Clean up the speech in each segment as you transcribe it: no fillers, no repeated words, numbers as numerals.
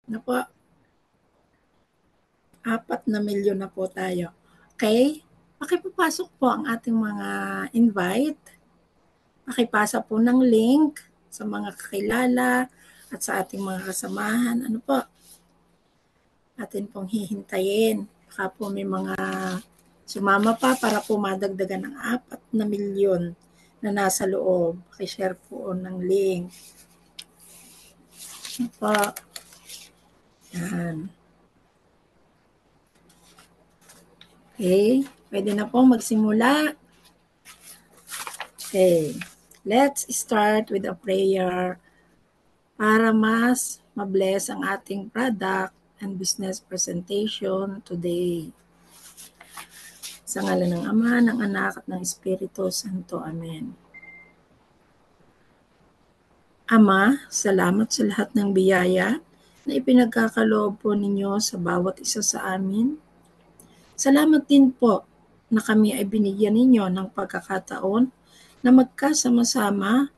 Ano po, 4 na milyon na po tayo. Okay? Pakipapasok po ang ating mga invite. Pakipasa po ng link sa mga kakilala at sa ating mga kasamahan. Ano po? Atin pong hihintayin. Baka po may mga sumama pa para po madagdagan ng 4 na milyon na nasa loob. Pakishare po ng link. Ano po? Yan. Okay, pwede na po magsimula. Okay, let's start with a prayer para mas mabless ang ating product and business presentation today. Sa ngalan ng Ama, ng Anak, at ng Espiritu Santo. Amen. Ama, salamat sa lahat ng biyaya na ipinagkakaloob po ninyo sa bawat isa sa amin. Salamat din po na kami ay binigyan ninyo ng pagkakataon na magkasama-sama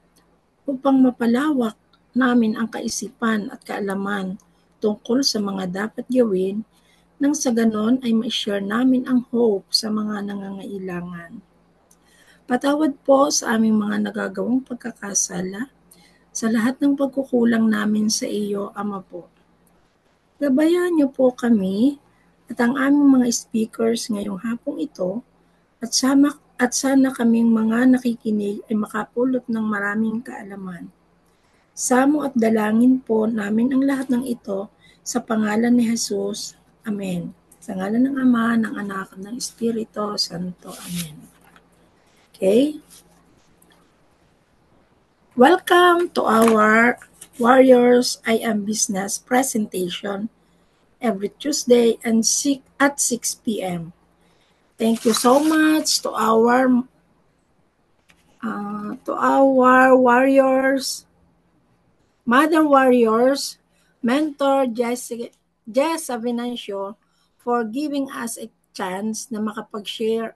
upang mapalawak namin ang kaisipan at kaalaman tungkol sa mga dapat gawin nang sa ganon ay ma-share namin ang hope sa mga nangangailangan. Patawad po sa aming mga nagagawang pagkakasala sa lahat ng pagkukulang namin sa iyo, Ama po. Gabayan niyo po kami at ang aming mga speakers ngayong hapong ito at sana kaming mga nakikinig ay makapulot ng maraming kaalaman. Samo at dalangin po namin ang lahat ng ito sa pangalan ni Jesus. Amen. Sa ngalan ng Ama, ng Anak, at ng Espiritu Santo. Amen. Okay? Welcome to our Warriors I Am Business presentation every Tuesday at 6 p.m. Thank you so much to our warriors, Mother Warriors, Mentor Jess Avenancio for giving us a chance na makapag-share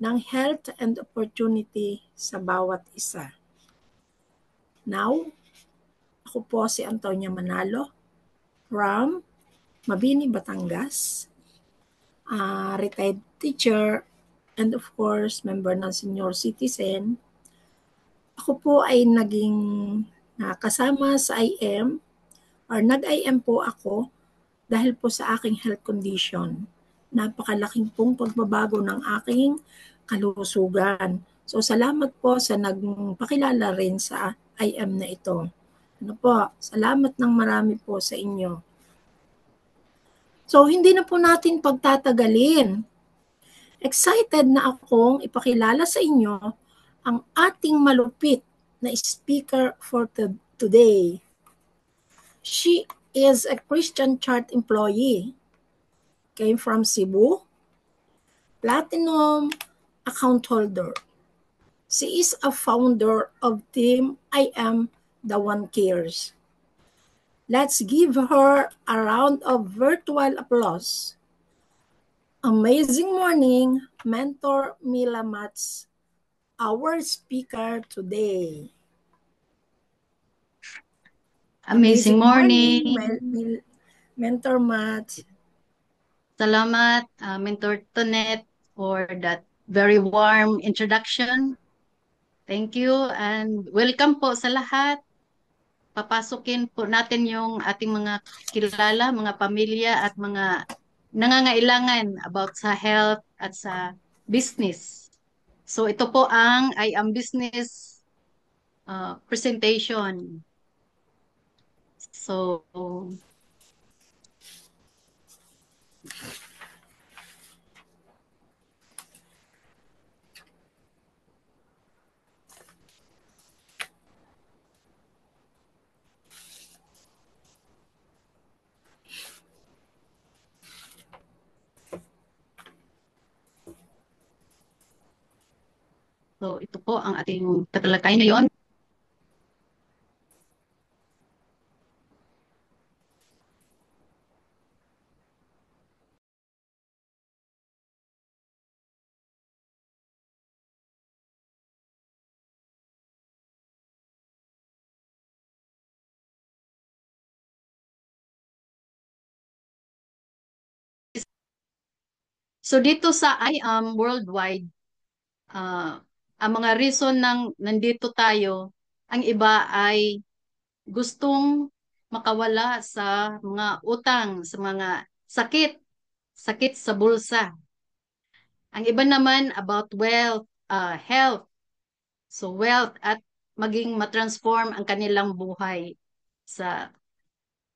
ng health and opportunity sa bawat isa. Now, ako po si Antonia Manalo from Mabini, Batangas, retired teacher and of course member ng senior citizen. Ako po ay naging kasama sa IM or nag-IM po ako dahil po sa aking health condition. Napakalaking pong pagbabago ng aking kalusugan. So salamat po sa nagpakilala rin sa IM na ito. Ano po, salamat ng marami po sa inyo. So hindi na po natin pagtatagalin. Excited na akong ipakilala sa inyo ang ating malupit na speaker for today. She is a Christian Chart employee, came from Cebu, platinum account holder. She is a founder of Team I Am the One Cares. Let's give her a round of virtual applause. Amazing morning, Mentor Mila Mats, our speaker today. Amazing morning. Mentor Mats. Salamat, Mentor Tonet, for that very warm introduction. Thank you and welcome po sa lahat. Papasukin po natin yung ating mga kilala, mga pamilya at mga nangangailangan about sa health at sa business. So ito po ang I Am Business presentation. So ito po ang ating tatalakay ngayon. So dito sa I Am Worldwide, ah, ang mga reason ng nandito tayo, ang iba ay gustong makawala sa mga utang, sa mga sakit, sakit sa bulsa. Ang iba naman about wealth, health. So wealth at maging matransform ang kanilang buhay sa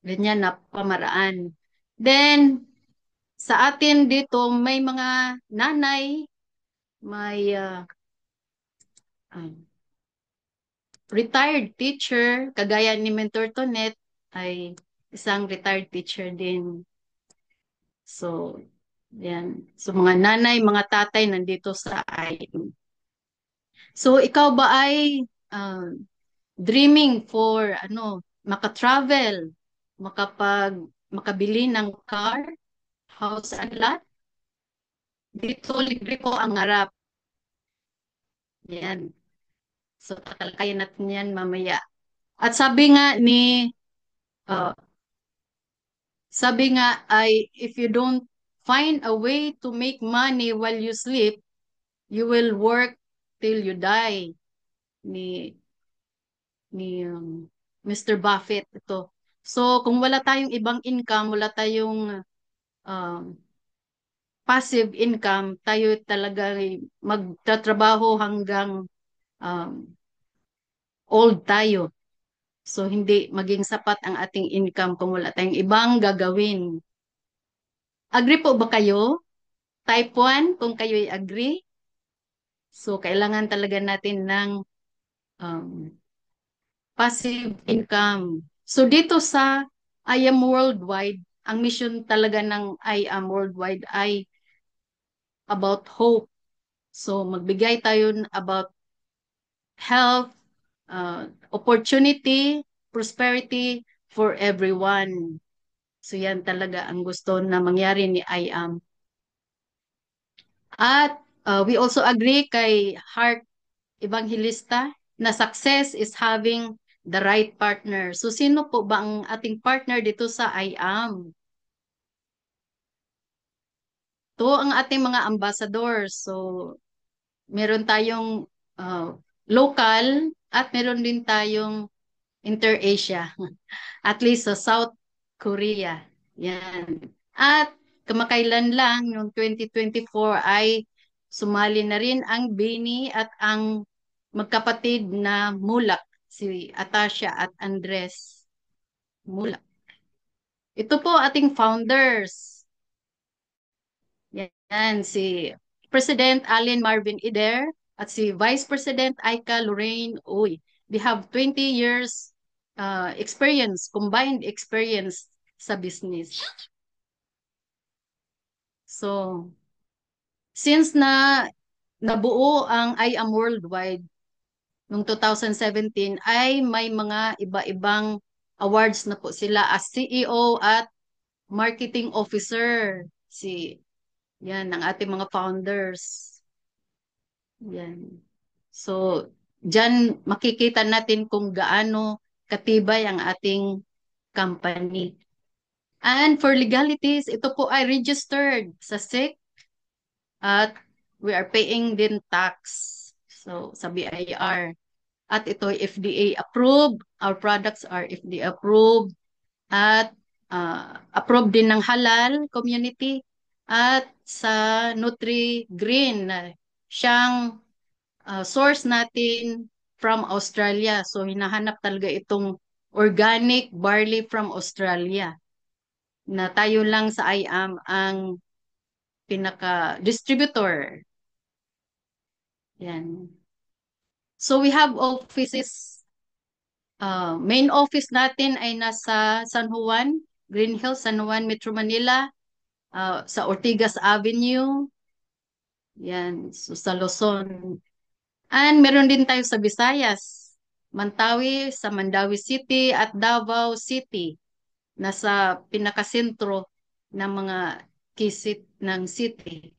ganyan na pamaraan. Then, sa atin dito, may mga nanay, may um, retired teacher, kagaya ni Mentor Tonet, ay isang retired teacher din. So, yan. So, mga nanay, mga tatay nandito sa IM. So, ikaw ba ay dreaming for maka-travel, makabili ng car, house and lot? Dito libre po ang harap. Yan. So, tatalakayin natin yan mamaya. At uh, sabi nga ay, if you don't find a way to make money while you sleep, you will work till you die. Ni, ni Mr. Buffett ito. So, kung wala tayong ibang income, wala tayong um, passive income, tayo talaga ay magtatrabaho hanggang um, old tayo. So, hindi maging sapat ang ating income kung wala tayong ibang gagawin. Agree po ba kayo? Type 1, kung kayo'y agree. So, kailangan talaga natin ng um, passive income. So, dito sa I Am Worldwide, ang mission talaga ng I Am Worldwide ay about hope. So, magbigay tayo about health, opportunity, prosperity for everyone. So yan talaga ang gusto na mangyari ni I Am. At we also agree kay Heart Evangelista na success is having the right partner. So sino po ba ang ating partner dito sa I Am? To ang ating mga ambassadors. So meron tayong uh, local at meron din tayong inter-Asia. At least sa South Korea. Yan. At kamakailan lang, noong 2024 ay sumali na rin ang Bini at ang magkapatid na Mulak, si Atasha at Andres Mulak. Ito po ating founders. Yan, si President Allen Marvin Ider at si Vice President Aika Lorraine Uy. They have 20 years experience, combined experience sa business. So, since nabuo ang I Am Worldwide noong 2017 ay may mga iba-ibang awards na po sila as CEO at marketing officer. Yan ang ating mga founders. Yan. So, dyan makikita natin kung gaano katibay ang ating company. And for legalities, ito po ay registered sa SEC at we are paying din tax. So, sa BIR. At ito ay FDA approved. Our products are FDA approved. At approved din ng halal community. At sa Nutri-Green, siyang source natin from Australia. So, hinahanap talaga itong organic barley from Australia na tayo lang sa IAM ang pinaka-distributor. Yan. So, we have offices. Main office natin ay nasa San Juan, Green Hills, San Juan, Metro Manila, sa Ortigas Avenue. Yan. So, sa Luzon. And meron din tayo sa Visayas, Mantawi, sa Mandawi City at Davao City. Nasa pinakasentro ng mga kisit ng city.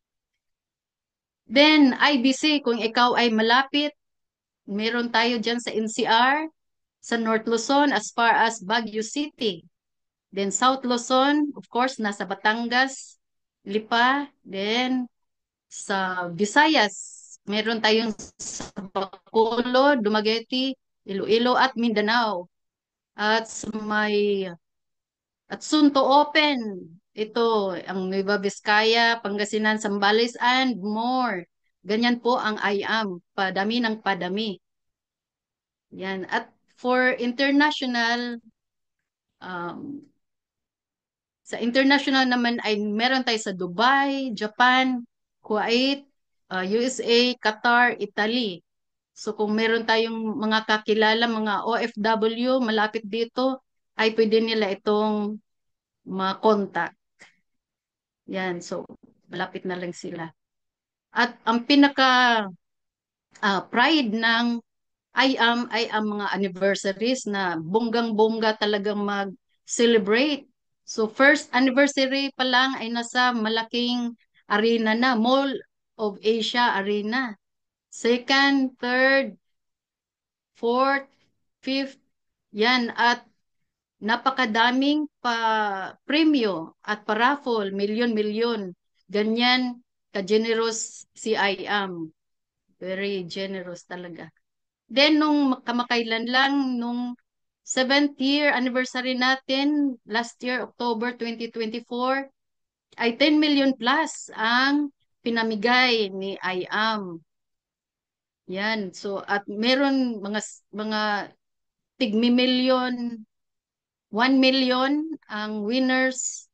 Then, IBC, kung ikaw ay malapit, meron tayo dyan sa NCR, sa North Luzon as far as Baguio City. Then South Luzon, of course, nasa Batangas, Lipa, then Sa Visayas, meron tayong sa Bacolod, Dumaguete, Iloilo at Mindanao. At sa may at soon to open. Ito, ang Nueva Vizcaya, Pangasinan, Zambales, and more. Ganyan po ang IAM, padami ng padami. Yan. At for international, um, sa international naman ay meron tayo sa Dubai, Japan, Kuwait, USA, Qatar, Italy. So kung meron tayong mga kakilala, mga OFW malapit dito, ay pwede nila itong makontak. Yan, so malapit na lang sila. At ang pinaka pride ng IAM ay ang mga anniversaries na bonggang-bongga talagang mag-celebrate. So first anniversary pa lang ay nasa malaking arena na, Mall of Asia Arena. Second, third, fourth, fifth, yan at napakadaming pa-premyo at pa-raffle, milyon-milyon. Ganyan ka-generous si IAM. Very generous talaga. Then, nung kamakailan lang, nung 7th year anniversary natin, last year, October 2024, ay 10 million plus ang pinamigay ni IAM. Yan. So, at meron mga tigmi-million, 1 million ang winners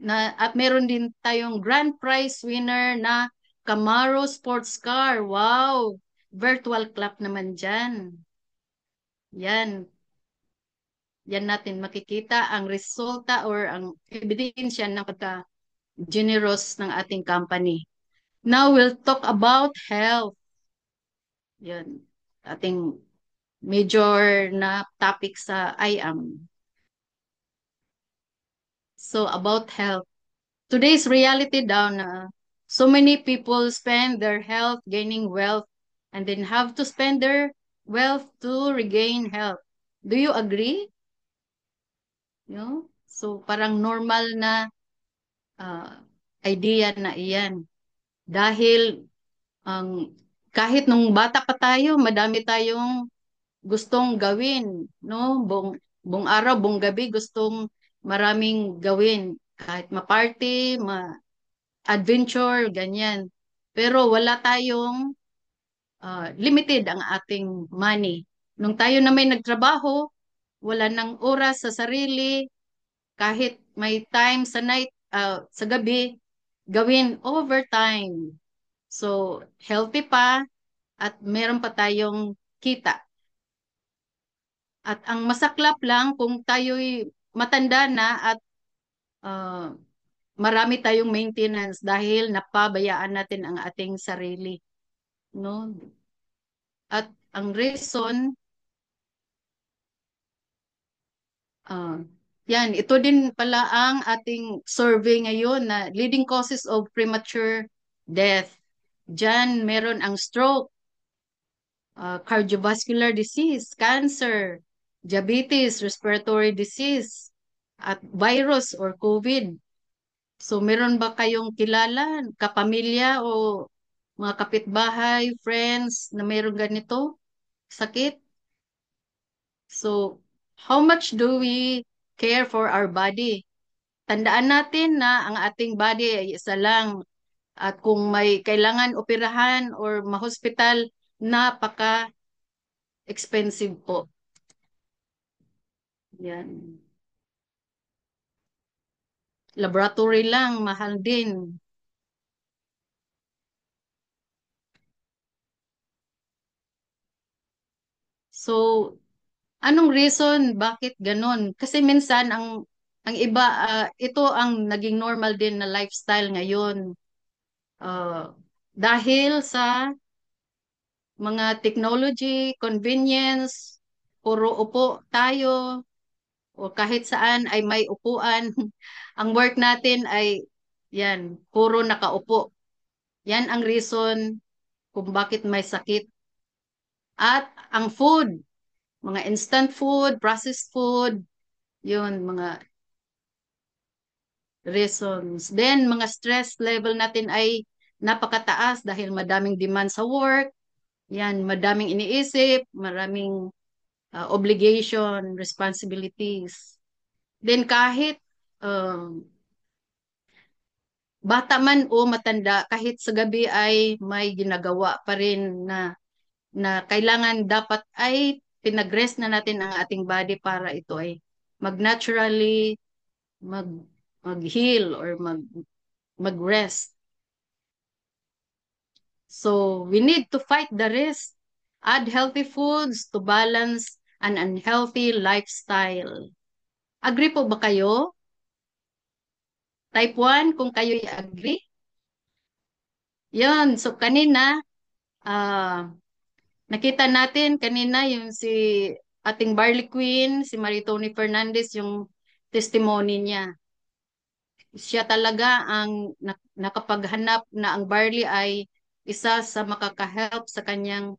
at meron din tayong grand prize winner na Camaro Sports Car. Wow! Virtual clap naman dyan. Yan. Yan natin makikita ang resulta or ang ebidensya ng pagka-generous ng ating company. Now we'll talk about health. Yan. Ating major na topic sa IAM. So about health. Today's reality daw na so many people spend their health gaining wealth and then have to spend their wealth to regain health. Do you agree? No? So parang normal na uh, idea na iyan. Dahil ang kahit nung bata pa tayo, madami tayong gustong gawin, no? Buong araw, buong gabi gustong maraming gawin. Kahit ma-party, adventure, ganyan. Pero wala tayong limited ang ating money. Nung tayo na may nagtrabaho, wala nang oras sa sarili, kahit may time sa night, sa gabi, gawin overtime. So, healthy pa at meron pa tayong kita. At ang masaklap lang kung tayo'y matanda na at uh, marami tayong maintenance dahil napabayaan natin ang ating sarili, no? At ang reason, uh, yan, ito din pala ang ating survey ngayon na leading causes of premature death. Diyan meron ang stroke, cardiovascular disease, cancer, diabetes, respiratory disease, at virus or COVID. So meron ba kayong kilala, kapamilya o mga kapitbahay, friends na mayroong ganito sakit? So how much do we care for our body? Tandaan natin na ang ating body ay isa lang at kung may kailangan operahan or mahospital, napaka expensive po. Yan. Laboratory lang, mahal din. So, anong reason bakit ganun? Kasi minsan ang iba ito ang naging normal din na lifestyle ngayon. Uh, dahil sa mga technology, convenience, puro upo tayo o kahit saan ay may upuan. Ang work natin ay yan, puro nakaupo. Yan ang reason kung bakit may sakit. At ang food, mga instant food, processed food, yun, mga reasons. Then, mga stress level natin ay napakataas dahil madaming demand sa work, yan, madaming iniisip, maraming obligation, responsibilities. Then kahit um, bata man o matanda, kahit sa gabi ay may ginagawa pa rin na kailangan dapat ay pinag-rest na natin ang ating body para ito ay mag-naturally mag mag-heal or mag-rest. So we need to fight the rest. Add healthy foods to balance an unhealthy lifestyle. Agree po ba kayo? Type 1, kung kayo'y agree. Yun, so kanina, ah nakita natin kanina yung si ating Barley Queen, si Maritoni Fernandez, yung testimony niya. Siya talaga ang nakapaghanap na ang barley ay isa sa makakahelp sa kanyang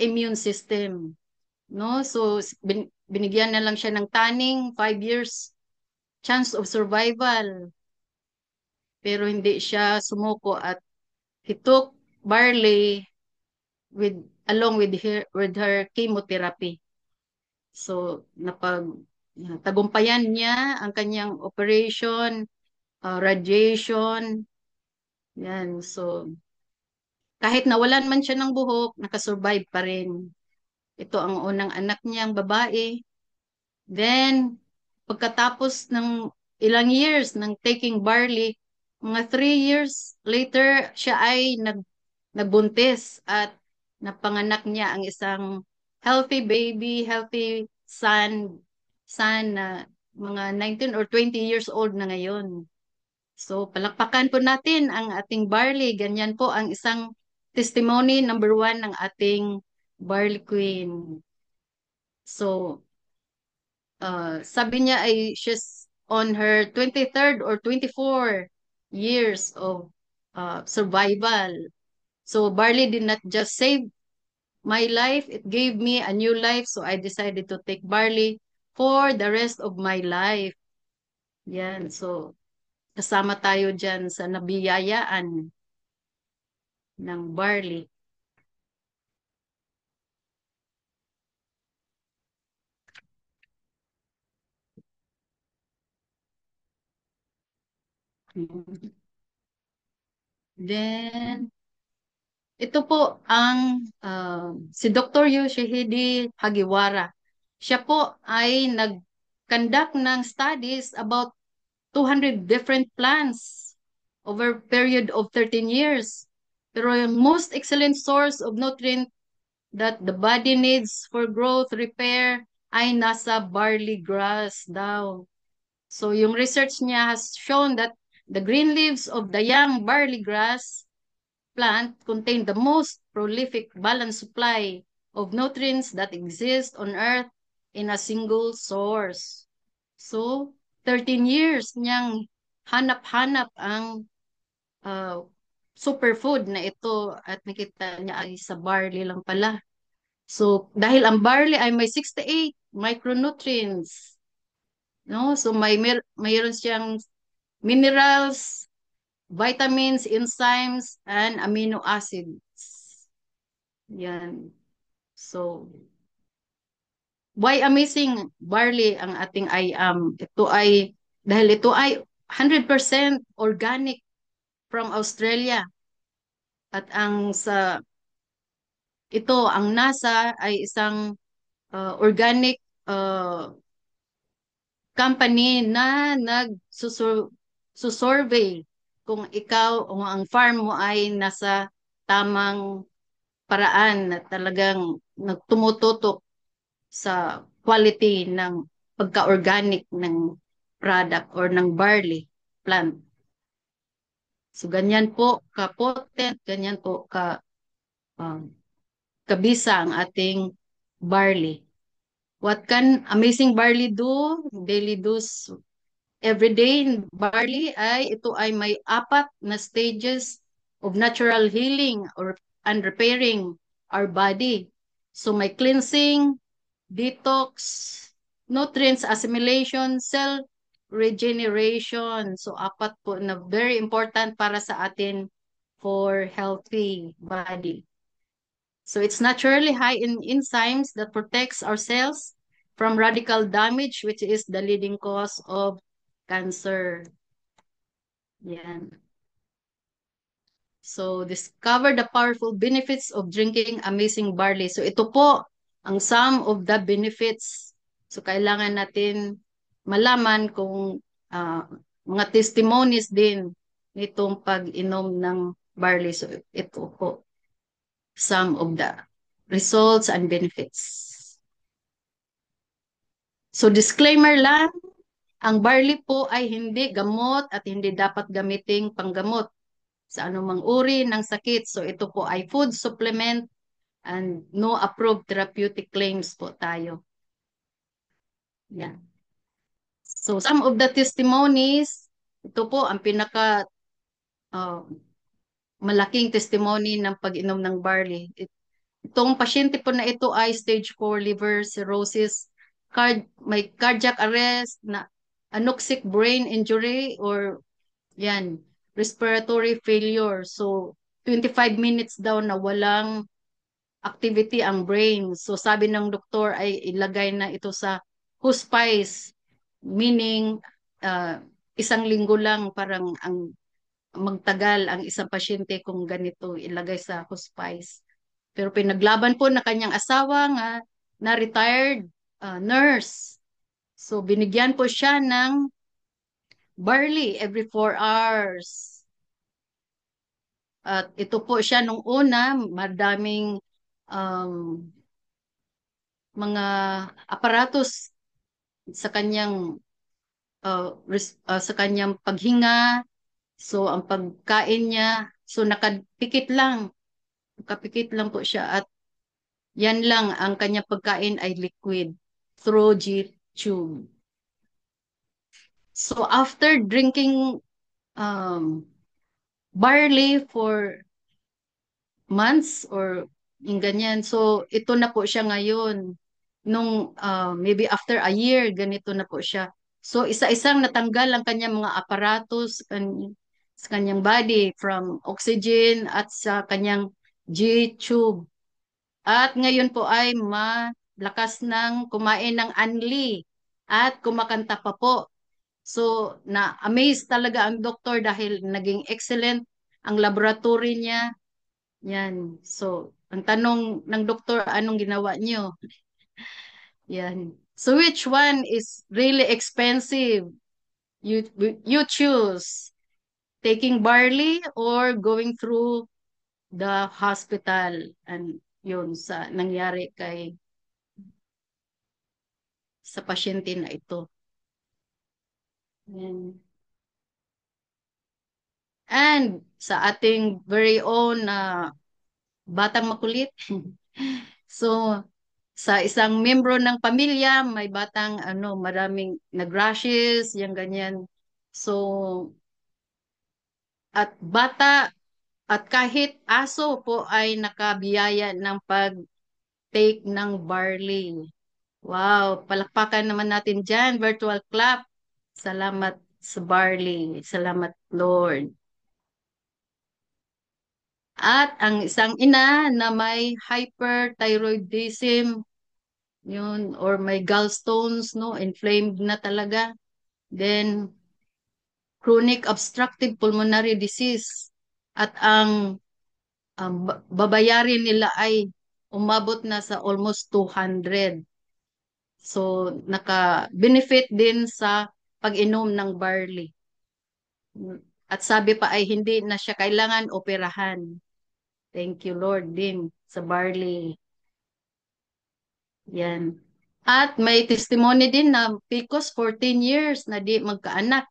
immune system. No? So, binigyan na lang siya ng taning, 5 years chance of survival. Pero hindi siya sumuko at he took barley with along with her chemotherapy. So, tagumpayan niya ang kanyang operation, radiation. Yan. So, kahit nawalan man siya ng buhok, nakasurvive pa rin. Ito ang unang anak niyang babae. Then, pagkatapos ng ilang years ng taking barley, mga 3 years later, siya ay nagbuntis at napanganak niya ang isang healthy baby, healthy son na mga 19 or 20 years old na ngayon. So, palakpakan po natin ang ating barley. Ganyan po ang isang testimony number 1 ng ating barley queen. So, sabi niya ay she's on her 23rd or 24 years of survival. So, barley did not just save my life, it gave me a new life. So, I decided to take barley for the rest of my life. Yan. So, kasama tayo dyan sa nabiyayaan ng barley. Then, ito po ang si Dr. Yoshihide Hagiwara. Siya po ay nag-conduct ng studies about 200 different plants over period of 13 years. Pero yung most excellent source of nutrient that the body needs for growth, repair, ay nasa barley grass daw. So yung research niya has shown that the green leaves of the young barley grass plant contain the most prolific balanced supply of nutrients that exist on earth in a single source. So, 13 years niyang hanap-hanap ang uh, superfood na ito at nakita niya ay sa barley lang pala. So, dahil ang barley ay may 68 micronutrients, no? So, mayroon siyang minerals, vitamins, enzymes, and amino acids. Yan. So, why amazing barley ang ating IAM? Ito ay, dahil ito ay 100% organic from Australia. At ang NASA ay isang organic uh, company na nagsusurvey kung ikaw o ang farm mo ay nasa tamang paraan na talagang nagtumututok sa quality ng pagka-organic ng product or ng barley plant. So ganyan po ka-potent, ganyan po um, kabisa ang ating barley. What can amazing barley do? Daily dose everyday barley ay ito ay may 4 na stages of natural healing and repairing our body. So may cleansing, detox, nutrients assimilation, cell regeneration. So 4 po na very important para sa atin for healthy body. So it's naturally high in enzymes that protects our cells from radical damage, which is the leading cause of cancer. Yan. So discover the powerful benefits of drinking amazing barley. So ito po ang some of the benefits. So kailangan natin malaman kung mga testimonies din nitong pag-inom ng barley. So ito po some of the results and benefits. So disclaimer lang, ang barley po ay hindi gamot at hindi dapat gamiting panggamot sa anumang uri ng sakit. So ito po ay food supplement and no approved therapeutic claims po tayo. Yan. So some of the testimonies, ito po ang pinaka uh, malaking testimony ng pag-inom ng barley. Itong pasyente po na ito ay stage 4 liver cirrhosis, may cardiac arrest, na anoxic brain injury, or yan, respiratory failure. So, 25 minutes daw na walang activity ang brain. So, sabi ng doktor ay ilagay na ito sa hospice, meaning isang linggo lang parang ang magtagal ang isang pasyente kung ganito ilagay sa hospice. Pero pinaglaban po na kanyang asawa nga na retired nurse. So binigyan po siya ng barley every 4 hours. At ito po siya nung una, madaming um, mga aparatos sa kanyang sa kanyang paghinga. So ang pagkain niya, so nakapikit lang po siya, at yan lang ang kanyang pagkain ay liquid through G-tube. So after drinking barley for months or yung ganyan, so ito na po siya ngayon. Nung maybe after a year, ganito na po siya. So isa-isang natanggal ang kanyang mga aparatos sa kanyang body, from oxygen at sa kanyang G-tube. At ngayon po ay malakas ng kumain ng anli at kumakanta pa po. So, na-amaze talaga ang doktor dahil naging excellent ang laboratory niya. Yan. So, ang tanong ng doktor, anong ginawa niyo? Yan. So, which one is really expensive? You, you choose taking barley or going through the hospital. And yun sa nangyari sa pasyente na ito. Yan. And sa ating very own batang makulit. So, sa isang membro ng pamilya, may batang maraming nag-rashes, yung ganyan. So, at bata at kahit aso po ay nakabiyaya ng pag-take ng barley. Wow, palakpakan naman natin dyan, virtual clap. Salamat sa barley. Salamat, Lord. At ang isang ina na may hyperthyroidism, yun, or may gallstones, no, inflamed na talaga. Then, chronic obstructive pulmonary disease. At ang babayarin nila ay umabot na sa almost 200. So, naka-benefit din sa pag-inom ng barley. At sabi pa ay hindi na siya kailangan operahan. Thank you, Lord, din sa barley. Yan. At may testimony din na Picos 14 years na di magkaanak.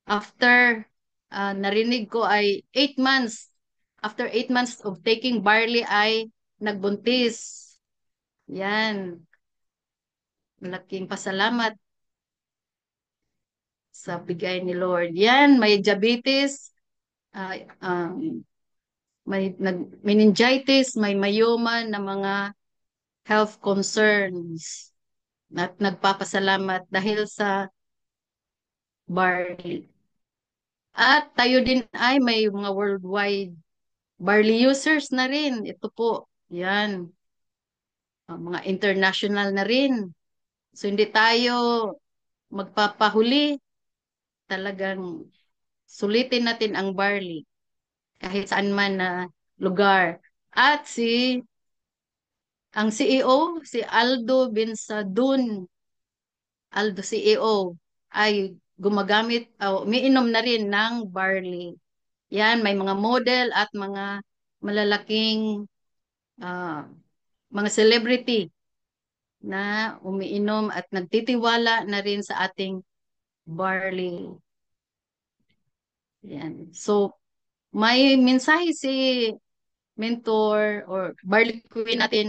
After narinig ko ay 8 months. After 8 months of taking barley ay nagbuntis. Yan. Malaking pasalamat sa bigay ni Lord. Yan, may diabetes, may meningitis, may myoma na mga health concerns. At nagpapasalamat dahil sa barley. At tayo din ay may mga worldwide barley users na rin. Ito po, yan, mga international na rin. So hindi tayo magpapahuli, talagang sulitin natin ang barley kahit saan man na lugar. At ang CEO, si Aldo Binsadun, Aldo CEO, ay gumagamit, umiinom na rin ng barley. Yan, may mga model at mga malalaking ah, mga celebrity na umiinom at nagtitiwala na rin sa ating barley. Yan. So, may mensahe si mentor or barley queen natin.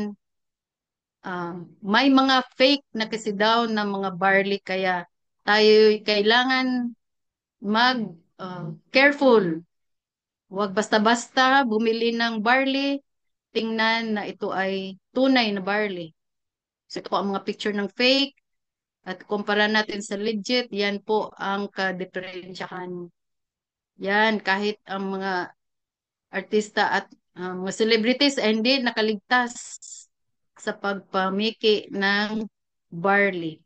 May mga fake na kasi daw na mga barley kaya tayo kailangan mag careful. Huwag basta-basta bumili ng barley, tingnan na ito ay tunay na barley. So ito po ang mga picture ng fake at kumpara natin sa legit, yan po ang ka-diferensyahan. Yan, kahit ang mga artista at mga celebrities ay hindi nakaligtas sa pagpamiki ng barley.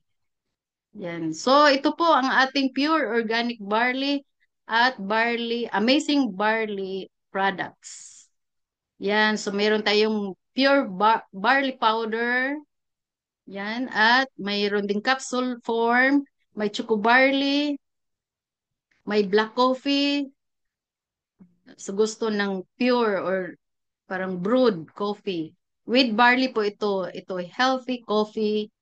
Yan. So, ito po ang ating pure organic barley at amazing barley products. Yan. So, meron tayong pure barley powder. Yan. At mayroon ding capsule form. May choco barley. May black coffee. Sa gusto ng pure or parang brewed coffee. With barley po ito. Ito ay healthy coffee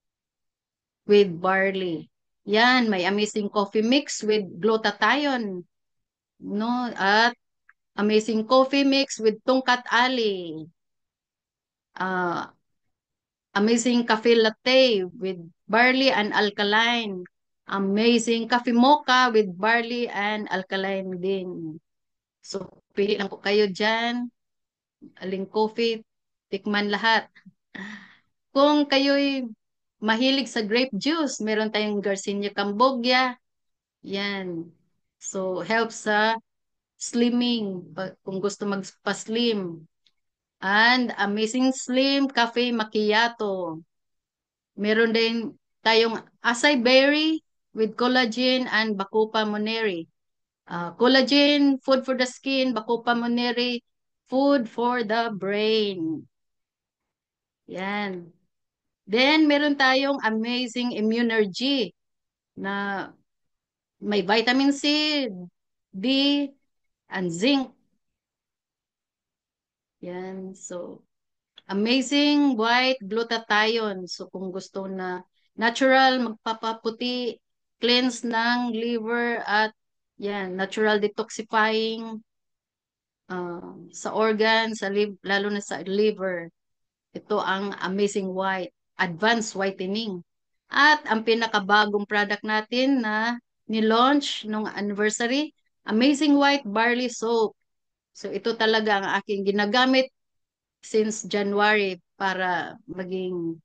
with barley. Yan, may amazing coffee mix with glutathione, no? At amazing coffee mix with tungkat ali. Uh, amazing coffee latte with barley and alkaline. Amazing coffee mocha with barley and alkaline din. So, pili lang po kayo dyan. Aling coffee, tikman lahat. Kung kayo'y mahilig sa grape juice, meron tayong Garcinia Cambogia. Yan. So, helps sa slimming, kung gusto magpa-slim. And Amazing Slim Cafe Macchiato. Meron din tayong acai berry with collagen and Bacopa moneri. Collagen, food for the skin, Bacopa moneri, food for the brain. Yan. Then, meron tayong Amazing Immunergy na may vitamin C, D, and zinc. Yan. So, amazing white glutathione. So, kung gusto na natural, magpapaputi, cleanse ng liver at yan, natural detoxifying sa organ, lalo na sa liver. Ito ang amazing white, advanced whitening. At ang pinakabagong product natin na ni-launch nung anniversary, Amazing White Barley Soap. So ito talaga ang aking ginagamit since January para maging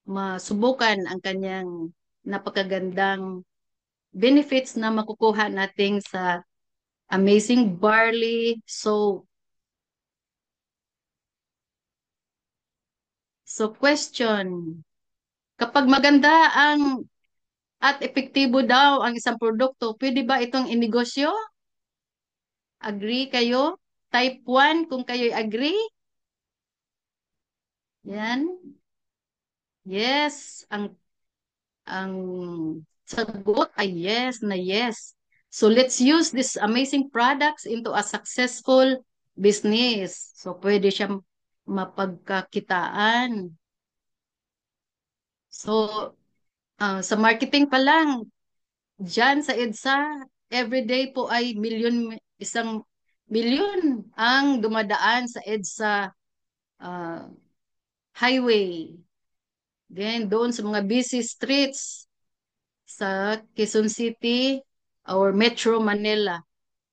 masubukan ang kanyang napakagandang benefits na makukuha natin sa Amazing Barley Soap. So question, kapag maganda at epektibo daw ang isang produkto, pwede ba itong inegosyo? Agree kayo? Type 1 kung kayo'y agree? Yan. Yes. Ang sagot ay yes na yes. So let's use these amazing products into a successful business. So pwede siyang mapagkakitaan. So sa marketing pa lang, dyan sa EDSA, everyday po ay isang milyon ang dumadaan sa EDSA uh, highway. Then doon sa mga busy streets sa Quezon City or Metro Manila.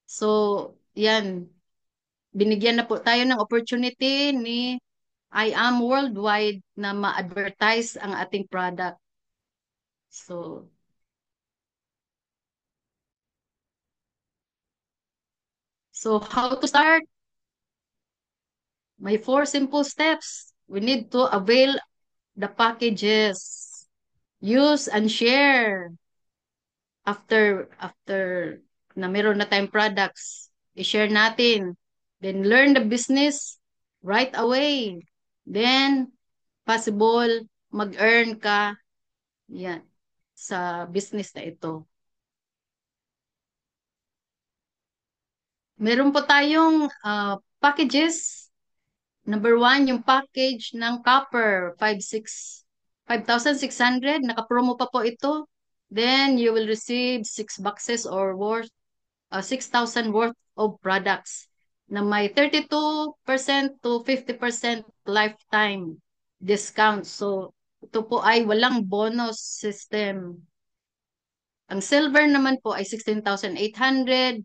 So, yan. Binigyan na po tayo ng opportunity ni I Am Worldwide na ma-advertise ang ating product. So, So how to start? May four simple steps. We need to avail the packages. Use and share. After na meron na tayong products, i-share natin. Then learn the business right away. Then possible mag-earn ka yan sa business na ito. Meron po tayong packages. Number one, yung package ng copper, 5,600. Naka-promo pa po ito. Then you will receive 6 boxes or worth 6,000 worth of products na may 32% to 50% lifetime discount. So, ito po ay walang bonus system. Ang silver naman po ay 16,800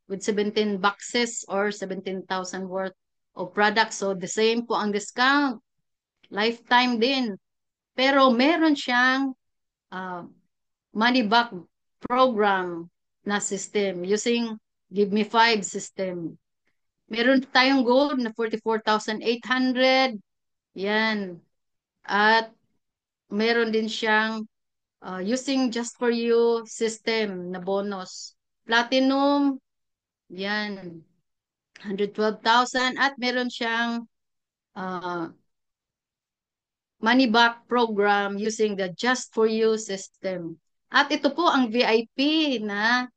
with 17 boxes or 17,000 worth of products. So, the same po ang discount. Lifetime din. Pero meron siyang uh, money back program na system using Give Me Five system. Meron tayong gold na 44,800. Yan. At meron din siyang using Just For You system na bonus. Platinum, yan. 112,000 at meron siyang uh, money back program using the Just For You system. At ito po ang VIP na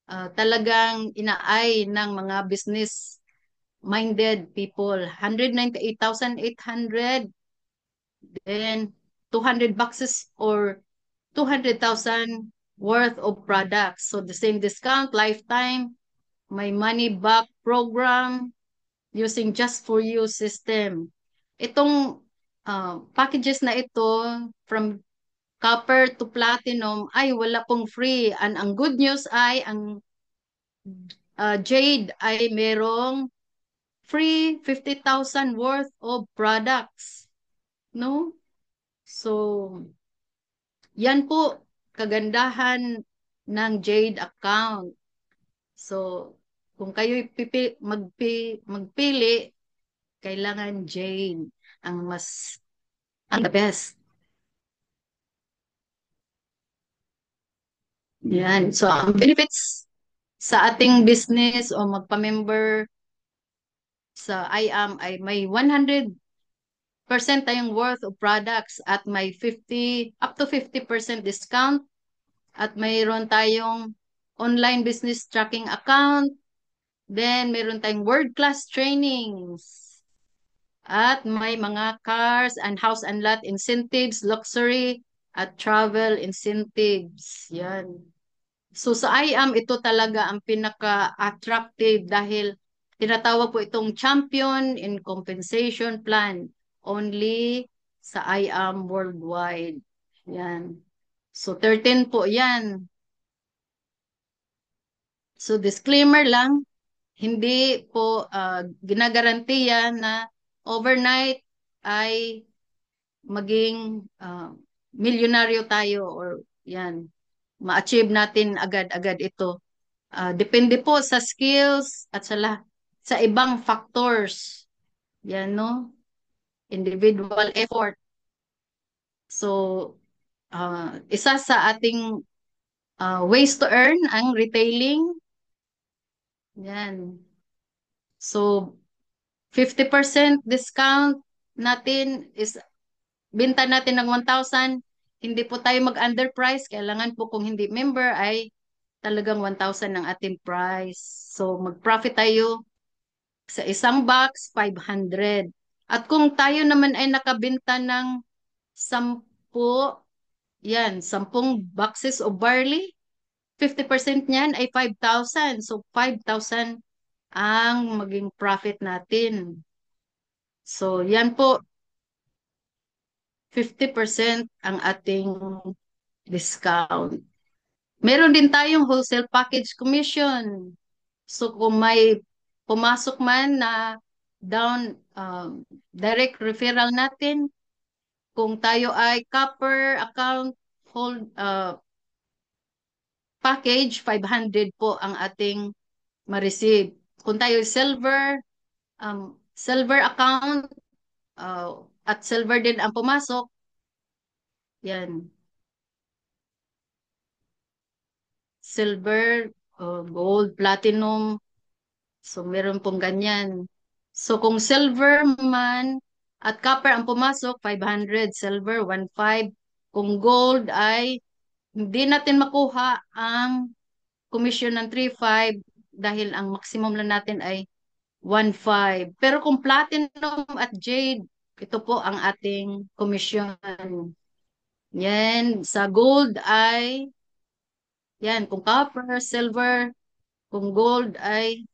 talagang inaay ng mga business-minded people. 198,800, then 200 boxes or 200,000 worth of products. So the same discount, lifetime, may money back program using Just For You system. Itong packages na ito from copper to platinum ay wala pong free. And ang good news ay ang Jade ay merong free 50,000 worth of products. No? So, yan po kagandahan ng Jade account. So, kung kayo magpili, kailangan Jade ang the best. Yan. So, ang benefits sa ating business o magpa-member sa IAM ay may 100% tayong worth of products at may 50 up to 50% discount at mayroon tayong online business tracking account, then meron tayong world-class trainings at may mga cars and house and lot incentives, luxury at travel incentives. Yan. So sa IAM, ito talaga ang pinaka-attractive dahil tinatawag po itong champion in compensation plan only sa IAM worldwide. Yan. So 13 po yan. So disclaimer lang, hindi po ginagarantiya na overnight ay maging milyonaryo tayo or yan, ma-achieve natin agad-agad ito. Depende po sa skills at sa ibang factors. Yan, no? Individual effort. So, isa sa ating ways to earn ang retailing. Yan. So, 50% discount natin is binta natin ng 1,000. Hindi po tayo mag-underprice. Kailangan po kung hindi member ay talagang 1,000 ang ating price. So, mag-profit tayo sa isang box, 500. At kung tayo naman ay nakabenta ng 10, yan, 10 boxes of barley, 50% niyan ay 5,000. So, 5,000 ang maging profit natin. So, yan po, 50% ang ating discount. Meron din tayong wholesale package commission. So kung may pumasok man na down direct referral natin, kung tayo ay copper account hold package, 500 po ang ating ma-receive. kung tayo silver account, at silver din ang pumasok, yan, silver, gold, platinum, so meron pong ganyan. So kung silver man at copper ang pumasok, 500, silver 1.5. Kung gold ay hindi natin makuha ang commission ng 3.5 dahil ang maximum lang natin ay 1.5. Pero kung platinum at jade, ito po ang ating commission. Yan, sa gold ay, yan, kung copper, silver, kung gold ay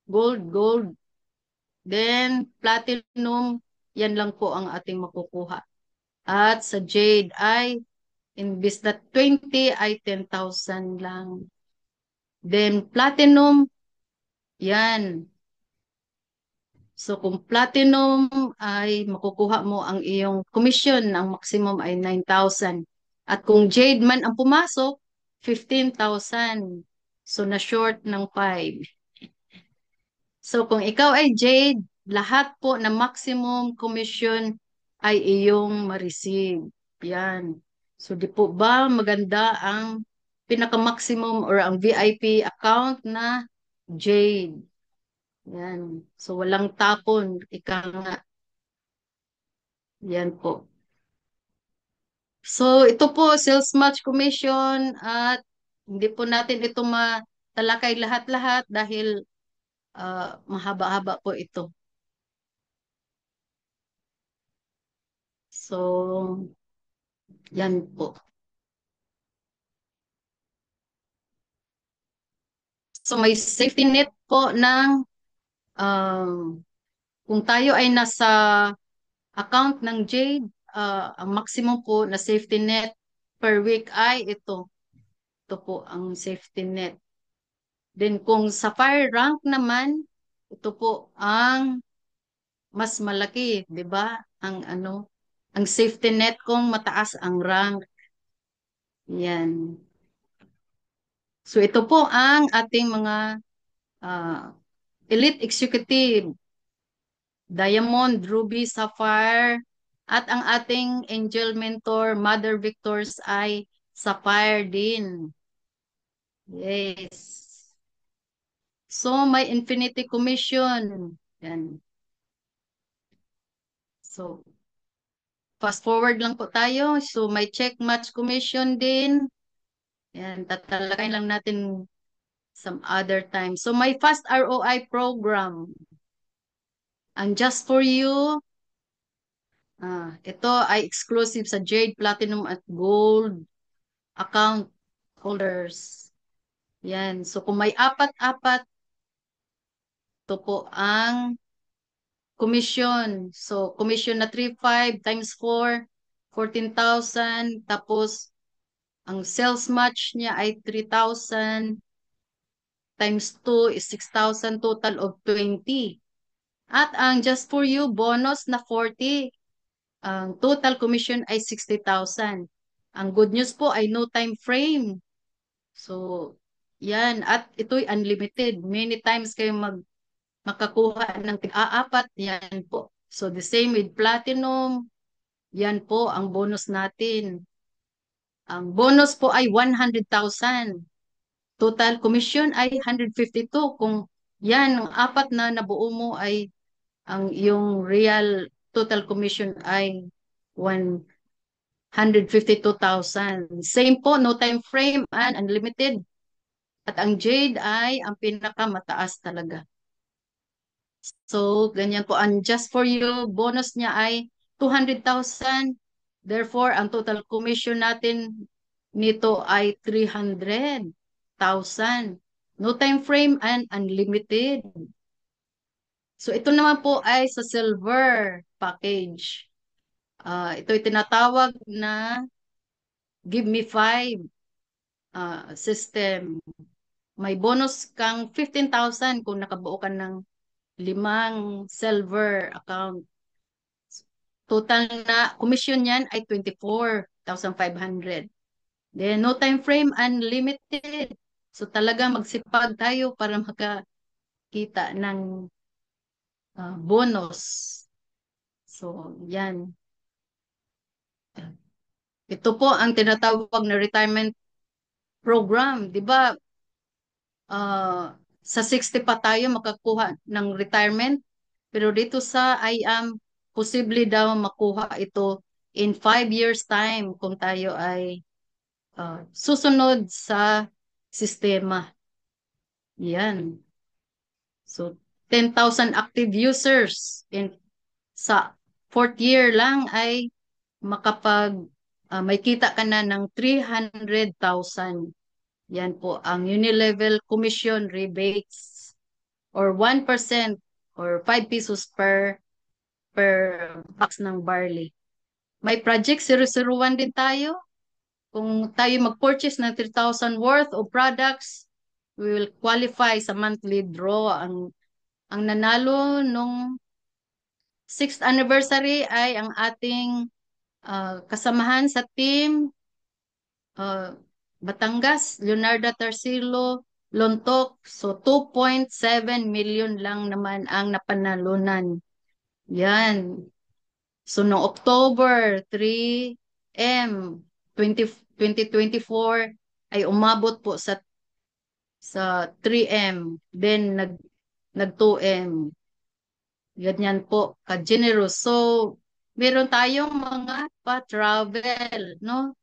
gold. Then, platinum, yan lang po ang ating makukuha. At sa jade ay, imbis na 20 ay 10,000 lang. Then, platinum, yan. So, kung platinum ay makukuha mo ang iyong commission, ang maximum ay 9,000. At kung jade man ang pumasok, 15,000. So, na-short ng 5. So, kung ikaw ay jade, lahat po na maximum commission ay iyong ma-receive. Yan. So, di po ba maganda ang pinaka-maximum or ang VIP account na jade? Yan. So, walang tapon. Ika nga. Yan po. So, ito po, sales match commission at hindi po natin ito matalakay lahat-lahat dahil mahaba-haba po ito. So, yan po. So, may safety net po ng um, kung tayo ay nasa account ng Jade, ang maximum po na safety net per week ay ito. Ito po ang safety net. Then kung sa fire rank naman, ito po ang mas malaki, 'di ba? Ang safety net kung mataas ang rank. Yan. So ito po ang ating mga ah, elite executive, Diamond, Ruby, Sapphire, at ang ating angel mentor, Mother Victors ay Sapphire din. Yes. So, may Infinity Commission. Yan. So, fast forward lang po tayo. So, may check match commission din. Yan, tatalakay lang natin some other time. So, may fast ROI program. Ang Just for You, ito ay exclusive sa Jade, Platinum at Gold account holders. Yan. So, kung may apat-apat, ito po ang commission. So, commission na 3.5 times 4, 14,000. Tapos, ang sales match niya ay 3,000 times 2 is 6,000, total of 20. At ang Just for You bonus na 40. Ang total commission ay 60,000. Ang good news po ay no time frame. So, yan. At ito'y unlimited. Many times kayo makakuha ng tig-aapat. Yan po. So, the same with platinum. Yan po ang bonus natin. Ang bonus po ay 100,000. Total commission ay 152. Kung yan, ang apat na nabuo mo ay ang iyong real total commission ay 152,000. Same po, no time frame and unlimited. At ang Jade ay ang pinakamataas talaga. So, ganyan po. Ang Just for You, bonus niya ay 200,000. Therefore, ang total commission natin nito ay 300,000. No time frame and unlimited. So, ito naman po ay sa silver package. Ito'y tinatawag na Give Me 5 system. May bonus kang 15,000 kung nakabuo ka ng 5 silver account. Total na commission niyan ay 24,500. Then, no time frame, unlimited. So, talaga magsipag tayo para makakita ng bonus. So, yan. Ito po ang tinatawag na retirement program. Di ba, sa 60 pa tayo makakuha ng retirement? Pero dito sa IAM, posible daw makuha ito in 5 years time kung tayo ay susunod sa sistema. Yan. So, 10,000 active users sa fourth year lang ay may kita ka na ng 300,000. Yan po ang unilevel commission rebates or 1% or 5 pesos per box ng barley. May project 001 din tayo. Kung tayo mag-purchase ng 3,000 worth of products, we will qualify sa monthly draw. Ang nanalo nung 6th anniversary ay ang ating kasamahan sa team uh, Batangas, Leonardo Tarsilo, Lontok. So 2.7 million lang naman ang napanalunan. Yan. So noong October 3M 2024 ay umabot po sa 3M, then nag 2M. Ganyan po ka-generous. So meron tayong mga pa-travel, no?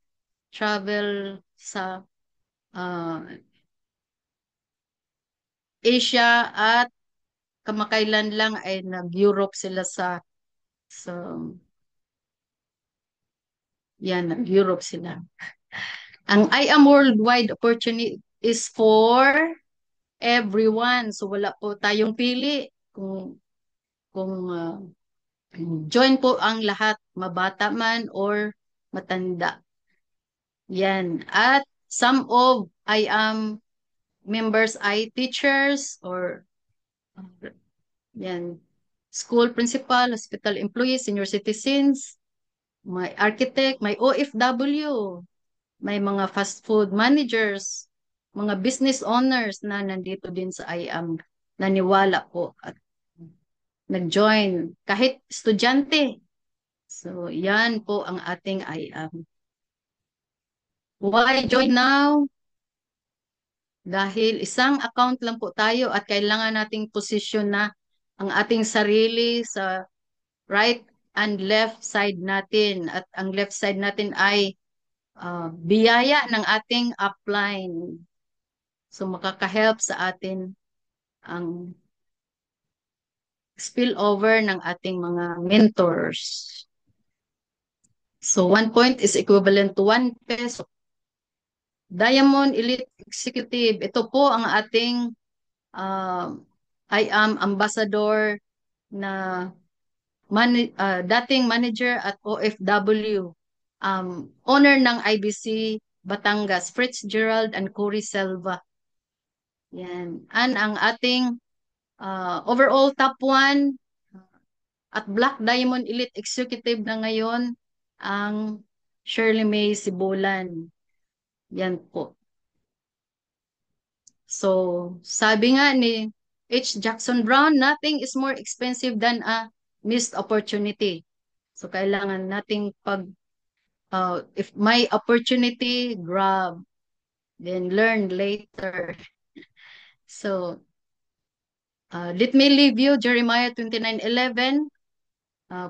Travel sa uh, Asia at kamakailan lang ay nag-Europe sila sa yan, nag-Europe sila. Ang I am worldwide opportunity is for everyone. So wala po tayong pili kung join po ang lahat, mabata man or matanda. Yan. At some of I am members ay teachers or yan, school principal, hospital employees, senior citizens, may architect, may OFW, may mga fast food managers, mga business owners na nandito din sa IAM, naniwala po at nag-join, kahit estudyante. So, yan po ang ating IAM. Why join now? Dahil isang account lang po tayo at kailangan nating posisyon na ang ating sarili sa right and left side natin. At ang left side natin ay biyaya ng ating upline. So makaka-help sa atin ang spillover ng ating mga mentors. So 1 point is equivalent to 1 peso. Diamond Elite Executive, ito po ang ating I am ambassador na dating manager at OFW, owner ng IBC Batangas, Fritz Gerald and Cory Selva. Yan. Ang ating overall top 1 at Black Diamond Elite Executive na ngayon, ang Shirley May Sibulan. Yan po. So, sabi nga ni H. Jackson Brown, nothing is more expensive than a missed opportunity. So, kailangan nating if may opportunity, grab, then learn later. So, let me leave you Jeremiah 29:11.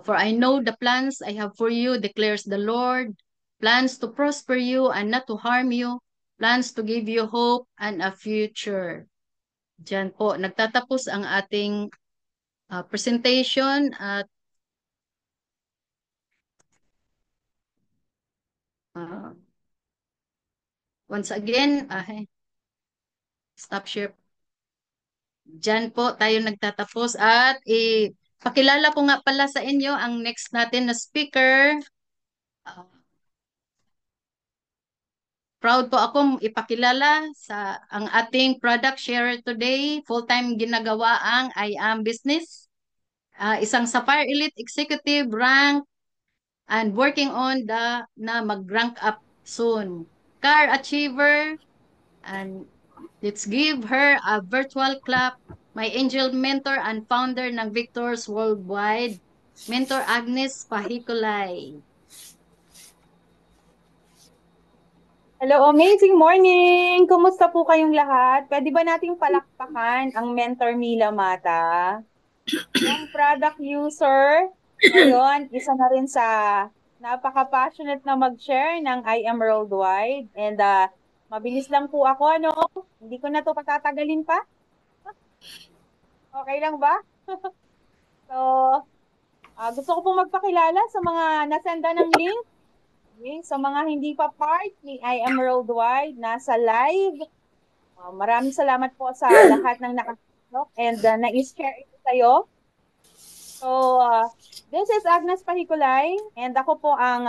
For I know the plans I have for you, declares the Lord, plans to prosper you and not to harm you, plans to give you hope and a future. Diyan po, nagtatapos ang ating presentation at once again, stop share. Diyan po tayo nagtatapos at pakilala ko nga pala sa inyo ang next natin na speaker. Proud po akong ipakilala sa ang ating product sharer today. Full-time ginagawa ang I Am Business. Isang Sapphire Elite Executive rank and working on na mag-rank up soon. Car Achiever, and let's give her a virtual clap. my angel mentor and founder ng Victors Worldwide, Mentor Agnes Pahikulay. Hello, amazing morning! Kumusta po kayong lahat? Pwede ba nating palakpakan ang Mentor Mila Mata? From product user, ngayon, isa na rin sa napaka-passionate na mag-share ng I Am Worldwide. And mabilis lang po ako, ano? Hindi ko na to patatagalin pa. Okay lang ba? So, gusto ko pong magpakilala sa mga nasenda ng link. Okay? Sa mga hindi pa part ni I Am Worldwide, nasa live. Maraming salamat po sa lahat ng nakasok and na-share ito sa'yo. So, this is Agnes Pahikulay and ako po ang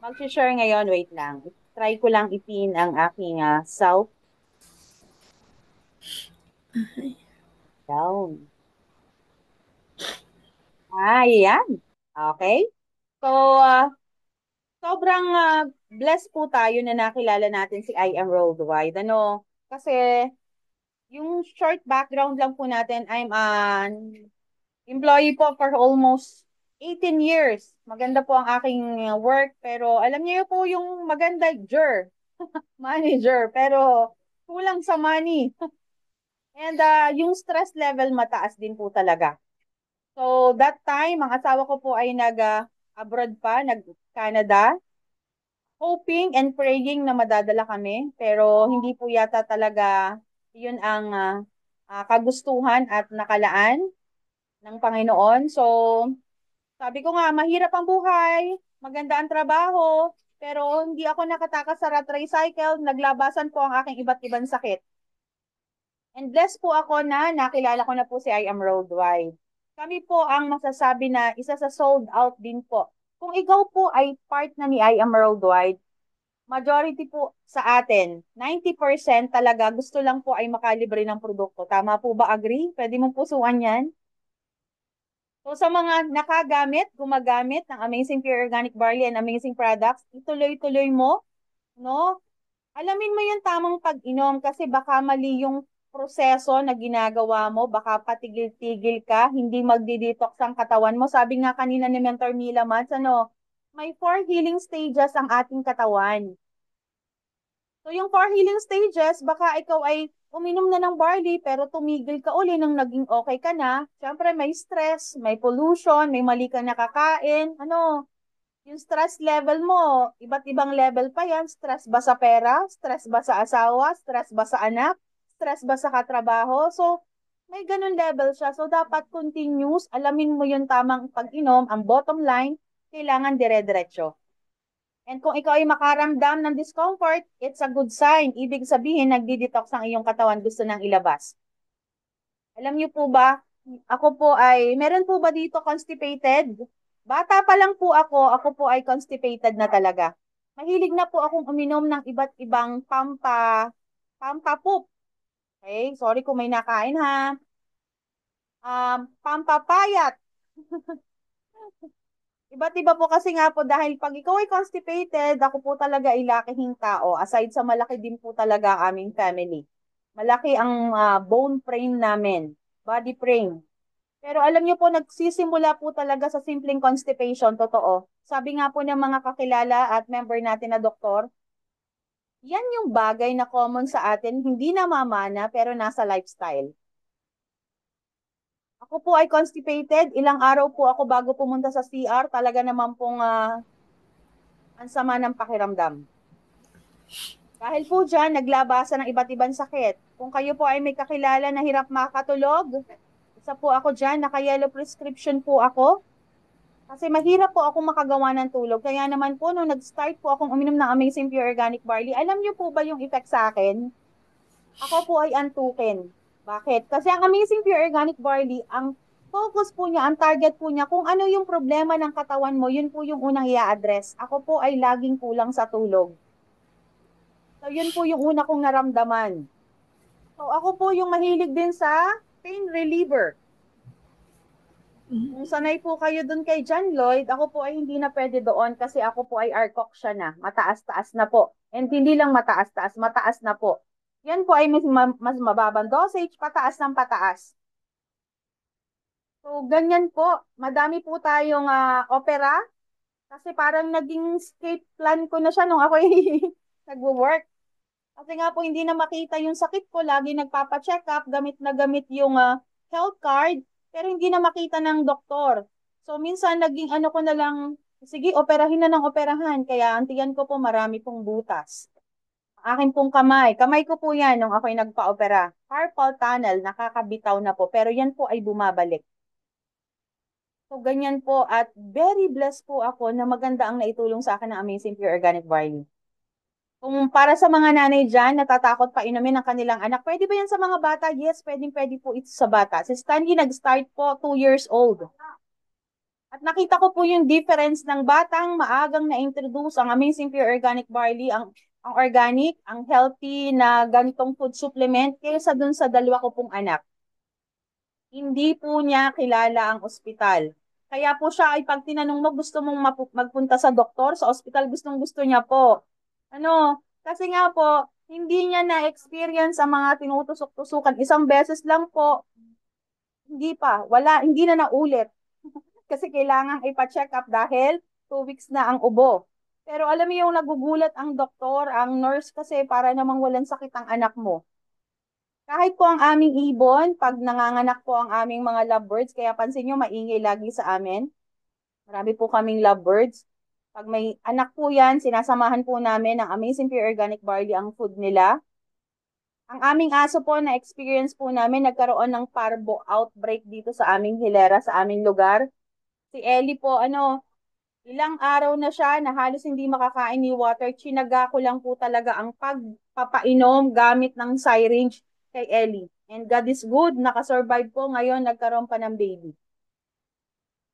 mag-share ngayon. Wait lang. Try ko lang ipin ang aking self down. Yan. Okay. So, sobrang blessed po tayo na nakilala natin si I Am Worldwide. Ano? Kasi, yung short background lang po natin, I'm an employee po for almost 18 years. Maganda po ang aking work, pero alam niyo po yung maganda, manager, pero kulang sa money. And yung stress level mataas din po talaga. So that time, ang asawa ko po ay nag-abroad pa, nag-Canada, hoping and praying na madadala kami, pero hindi po yata talaga yun ang kagustuhan at nakalaan ng Panginoon. So, sabi ko nga, mahirap ang buhay, maganda ang trabaho, pero hindi ako nakatakas sa rat tricycle, naglabasan po ang aking iba't ibang sakit. And blessed po ako na nakilala ko na po si I Am Worldwide. Kami po ang masasabi na isa sa sold out din po. Kung ikaw po ay part na ni I Am Worldwide, majority po sa atin, 90% talaga gusto lang po ay makalibre ng produkto. Tama po ba? Agree? Pwede mong pusuan yan? So sa mga nakagamit, gumagamit ng Amazing Pure Organic Barley and Amazing Products, ituloy-tuloy mo, no? Alamin mo yung tamang pag-inom kasi baka mali yung proseso na ginagawa mo, baka patigil-tigil ka, hindi magdi-detox ang katawan mo. Sabi nga kanina ni Mentor Mila Mats, ano, may 4 healing stages ang ating katawan. So yung 4 healing stages, baka ikaw ay uminom na ng barley pero tumigil ka uli nang naging okay ka na. Siyempre may stress, may pollution, may mali ka nakakain. Ano, yung stress level mo, iba't ibang level pa yan. Stress ba sa pera? Stress ba sa asawa? Stress ba sa anak? Stress ba sa katrabaho? So, may ganun level siya. So, dapat continuous. Alamin mo yung tamang pag-inom. Ang bottom line, kailangan dire-diretso. And kung ikaw ay makaramdam ng discomfort, it's a good sign. Ibig sabihin, nagdi-detox ang iyong katawan, gusto nang ilabas. Alam niyo po ba, ako po ay, meron po ba dito constipated? Bata pa lang po ako po ay constipated na talaga. Mahilig na po akong uminom ng iba't ibang pampapoop. Okay, sorry kung may nakain ha. Pampapayat. Iba't iba po kasi nga po dahil pag ikaw ay constipated, ako po talaga ay lakihing tao. Aside sa malaki din po talaga ang aming family. Malaki ang bone frame namin, body frame. Pero alam niyo po, nagsisimula po talaga sa simpleng constipation, totoo. Sabi nga po ng mga kakilala at member natin na doktor, yan yung bagay na common sa atin, hindi namamana pero nasa lifestyle. Ako po ay constipated. Ilang araw po ako bago pumunta sa CR. Talaga naman pong ang sama ng pakiramdam. Dahil po dyan, naglabasan ng iba't ibang sakit. Kung kayo po ay may kakilala na hirap makatulog, isa po ako dyan, naka-yellow prescription po ako. Kasi mahirap po ako makagawa ng tulog. Kaya naman po, nung nag-start po akong uminom ng Amazing Pure Organic Barley, alam niyo po ba yung effect sa akin? Ako po ay antukin. Bakit? Kasi ang Amazing Pure Organic Barley, ang focus po niya, ang target po niya, kung ano yung problema ng katawan mo, yun po yung unang i-address. Ako po ay laging kulang sa tulog. So, yun po yung una kong naramdaman. So, ako po yung mahilig din sa pain reliever. Kung sanay po kayo dun kay John Lloyd, ako po ay hindi na pwede doon kasi ako po ay arcock siya na. Mataas-taas na po. And hindi lang mataas-taas, mataas na po. yan po ay mas mababang dosage, pataas ng pataas. So, ganyan po. Madami po tayong opera. Kasi parang naging escape plan ko na siya nung ako nagwo-work. Kasi nga po, hindi na makita yung sakit ko. Lagi nagpapa-check up, gamit na gamit yung health card, pero hindi na makita ng doktor. So, minsan naging ano ko na lang, sige, operahin na ng operahan. Kaya ang tiyan ko po, marami pong butas. Ang akin pong kamay. Kamay ko po yan nung ako'y nagpa-opera. Carpal tunnel, nakakabitaw na po. Pero yan po ay bumabalik. So, ganyan po. At very blessed po ako na maganda ang naitulong sa akin ng Amazing Pure Organic Barley. Kung para sa mga nanay dyan, natatakot pa inumin ang kanilang anak, pwede ba yan sa mga bata? Yes, pwede po ito sa bata. Si Stanley nag-start po 2 years old. At nakita ko po yung difference ng batang maagang na-introduce ang Amazing Pure Organic Barley, ang organic, ang healthy na ganitong food supplement, kaysa dun sa dalawa ko pong anak. Hindi po niya kilala ang ospital. Kaya po siya ay pag tinanong mo, gusto mong magpunta sa doktor, sa ospital, gusto niya po. Ano, kasi nga po, hindi niya na-experience ang mga tinutusok-tusukan. Isang beses lang po, hindi na naulit. Kasi kailangan ipa-check up dahil 2 weeks na ang ubo. Pero alam mo yung nagugulat ang doktor, ang nurse kasi para namang walang sakit ang anak mo. Kahit po ang aming ibon, pag nanganganak po ang aming mga lovebirds, kaya pansin nyo, maingay lagi sa amin. Marami po kaming lovebirds. Pag may anak po yan, sinasamahan po namin ng Amazing Pure Organic Barley ang food nila. Ang aming aso po na experience po namin, nagkaroon ng parvo outbreak dito sa aming hilera, sa aming lugar. Si Ellie po, ilang araw na siya na halos hindi makakain ni water. Chinaga ko lang po talaga ang pagpapainom gamit ng syringe kay Ellie. And God is good, nakasurvive po ngayon, nagkaroon pa ng baby.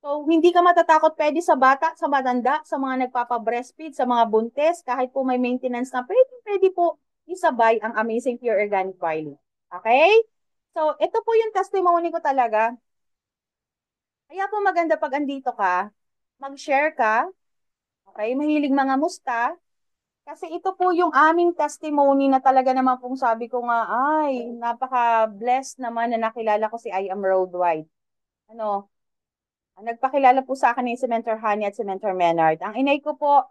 So, hindi ka matatakot pwede sa bata, sa matanda, sa mga nagpapa-breastfeed, sa mga buntis, kahit po may maintenance na pwede po isabay ang Amazing Pure Organic Barley. Okay? So, ito po yung testimony ko talaga. Kaya po maganda pag andito ka, mag-share ka, okay? Mahilig mga musta, kasi ito po yung aming testimony na talaga naman pong sabi ko nga, ay, napaka-blessed naman na nakilala ko si I Am Worldwide. Ang nagpakilala po sa akin ni si Mentor Honey at si Mentor Menard. Ang inay ko po,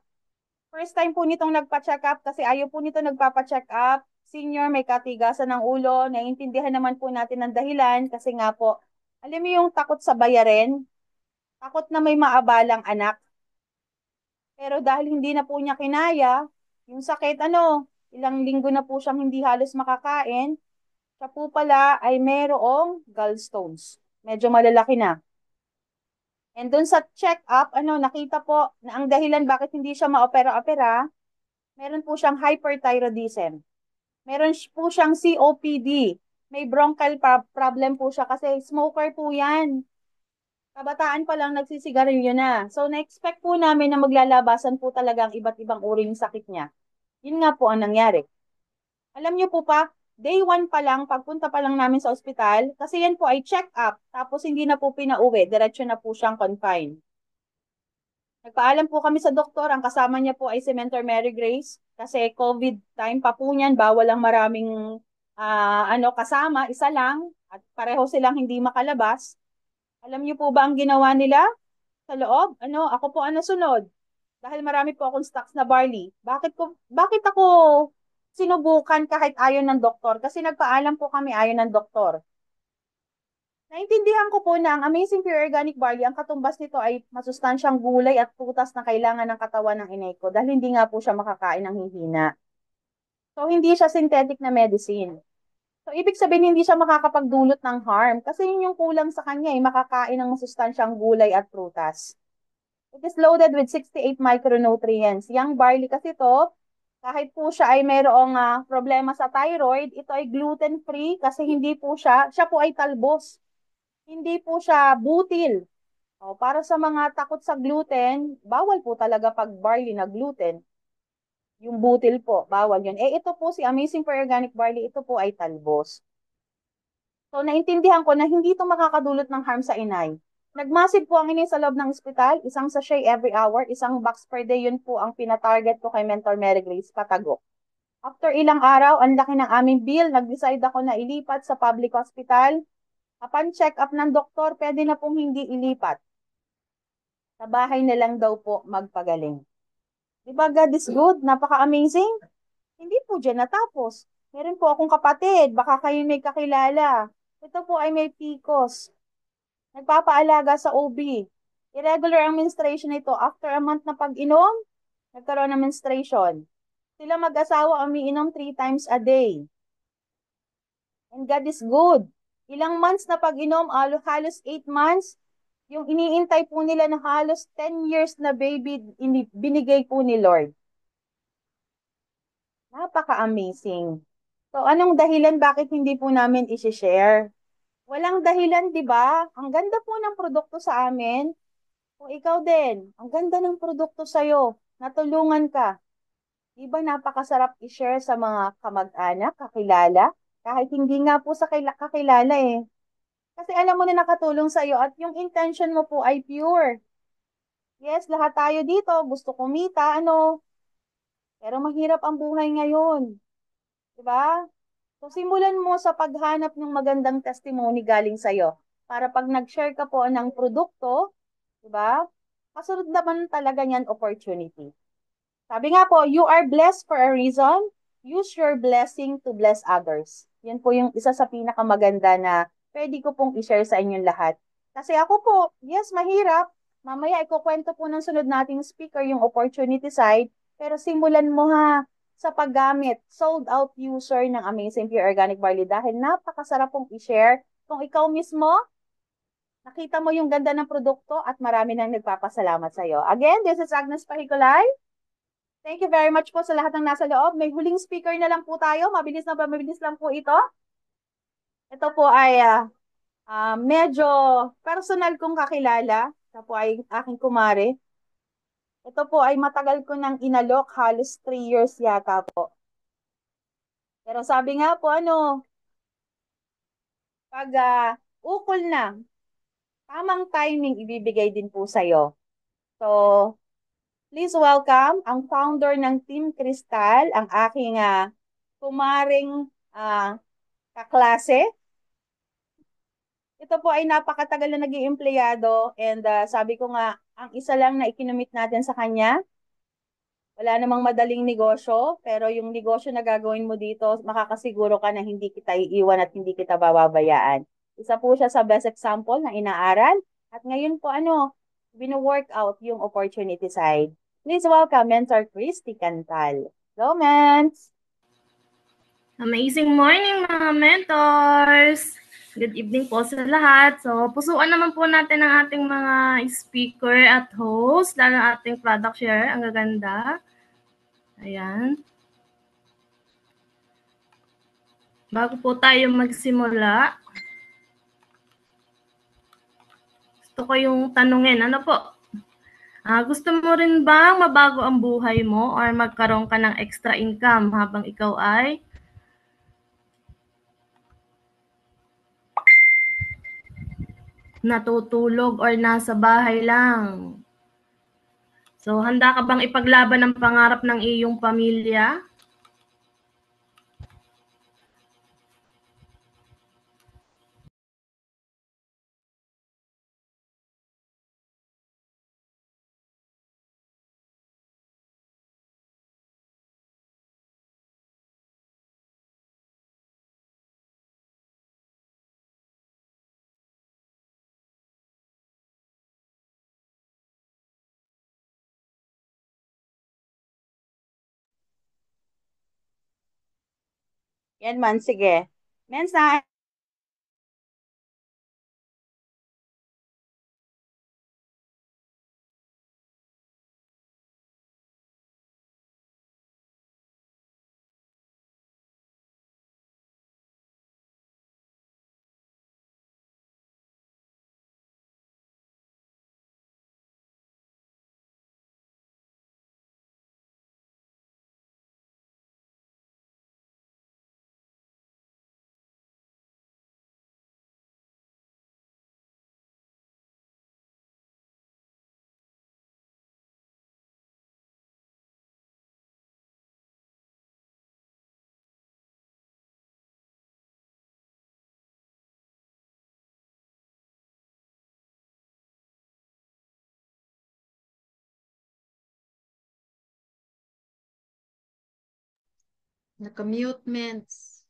first time po nitong nagpa-check up kasi ayaw po nito nagpapa-check up. Senior, may katigasan ng ulo. Naiintindihan naman po natin ang dahilan kasi nga po, alam mo yung takot sa bayarin, takot na may maabalang anak. Pero dahil hindi na po niya kinaya, yung sakit, ilang linggo na po siyang hindi halos makakain, siya po pala ay mayroong gallstones. Medyo malalaki na. And dun sa check-up, nakita po na ang dahilan bakit hindi siya ma-opera-opera, meron po siyang hyperthyroidism. Meron po siyang COPD. May bronchial problem po siya kasi smoker po yan. Kabataan pa lang nagsisigarilyo na. So, na-expect po namin na maglalabasan po talaga ang iba't ibang uri ng sakit niya. Yun nga po ang nangyari. Alam niyo po pa, day 1 pa lang, pagpunta pa lang namin sa ospital, kasi yan po ay check-up, tapos hindi na po pinauwi, diretso na po siyang confine. Nagpaalam po kami sa doktor, ang kasama niya po ay si Mentor Mary Grace, kasi COVID time pa po niyan, bawal ang maraming kasama, isa lang, at pareho silang hindi makalabas. Alam niyo po ba ang ginawa nila sa loob? Ako po ang nasunod. Dahil marami po akong stocks na barley. Bakit ako sinubukan kahit ayaw ng doktor? Kasi nagpaalam po kami ayaw ng doktor. Naintindihan ko po na ang Amazing Pure Organic Barley, ang katumbas nito ay masustansyang gulay at prutas na kailangan ng katawan ng inay ko dahil hindi nga po siya makakain ng hihina. So, hindi siya synthetic na medicine. So, ibig sabihin hindi siya makakapagdulot ng harm kasi yun yung kulang sa kanya makakain ng masustansyang gulay at prutas. It is loaded with 68 micronutrients. Yang barley kasi to, kahit po siya ay mayroong problema sa thyroid, ito ay gluten-free kasi siya po ay talbos. Hindi po siya butil. Para sa mga takot sa gluten, bawal po talaga pag barley na gluten. Yung butil po, bawal yun. Ito po si Amazing Pure Organic Barley, ito po ay talbos. So, naintindihan ko na hindi ito makakadulot ng harm sa inay. Nagmasid po ang inay sa loob ng ospital, isang sachet every hour, isang box per day, yun po ang pinatarget ko kay Mentor Mary Grace, patago. After ilang araw, ang laki ng aming bill, nag-decide ako na ilipat sa public hospital. Upon check-up ng doktor, pwede na pong hindi ilipat. Sa bahay na lang daw po magpagaling. Di ba God is good? Napaka-amazing. Hindi po dyan natapos. Meron po akong kapatid, baka kayo may kakilala. Ito po ay may PCOS. Nagpapaalaga sa OB. Irregular ang menstruation nito. After a month na pag-inom, nagkaroon ng menstruation. Sila mag-asawa umiinom 3 times a day. And God is good. Ilang months na pag-inom, halos 8 months, yung iniintay po nila na halos 10 years na baby, binigay po ni Lord. Napaka-amazing. So, anong dahilan bakit hindi po namin isi-share? Walang dahilan, di ba? Ang ganda po ng produkto sa amin. Kung ikaw din, ang ganda ng produkto sa'yo. Natulungan ka. Di ba napakasarap i-share sa mga kamag-anak, kakilala? Kahit hindi nga po sa kakilala eh. Kasi alam mo na nakatulong sa'yo at yung intention mo po ay pure. Yes, lahat tayo dito gusto kumita, ano. Pero mahirap ang buhay ngayon. Di ba? So, simulan mo sa paghanap ng magandang testimony galing sa'yo. Para pag nag-share ka po ng produkto, di ba? Kasunod naman talaga niyan opportunity. Sabi nga po, you are blessed for a reason. Use your blessing to bless others. Yan po yung isa sa pinakamaganda na pwede ko pong i-share sa inyong lahat. Kasi ako po, yes, mahirap. Mamaya ikukwento po ng sunod nating speaker yung opportunity side. Pero simulan mo ha sa paggamit, sold out user ng Amazing Pure Organic Barley dahil napakasarap pong i-share. Kung ikaw mismo, nakita mo yung ganda ng produkto at marami nang nagpapasalamat sa iyo. Again, this is Agnes Pahiculay. Thank you very much po sa lahat ng nasa loob. May huling speaker na lang po tayo. Mabilis lang po ito. Ito po ay medyo personal kong kakilala. Ito po ay aking kumare. Ito po ay matagal ko nang inalok. Halos 3 years yata po. Pero sabi nga po, pag ukol na, tamang timing ibibigay din po sa'yo. So, please welcome ang founder ng Team Crystal, ang aking kumaring kaklase. Ito po ay napakatagal na naging empleyado and sabi ko nga, ang isa lang na ikinumit natin sa kanya, wala namang madaling negosyo, pero yung negosyo na gagawin mo dito, makakasiguro ka na hindi kita iiwan at hindi kita bababayaan. Isa po siya sa best example na inaaral at ngayon po bino-work out yung opportunity side. Please welcome Mentor Christy Cantal. Hello, Mens! Amazing morning mga mentors! Good evening po sa lahat. So, pusuan naman po natin ang ating mga speaker at host, lalo ang ating product share. Ang gaganda. Ayan. Bago po tayo magsimula, gusto ko yung tanungin. Ano po? Gusto mo rin bang mabago ang buhay mo or magkaroon ka ng extra income habang ikaw ay natutulog or nasa bahay lang? So, handa ka bang ipaglaban ang pangarap ng iyong pamilya? Yan man, sige. Mens, na Naka-mute, Ments.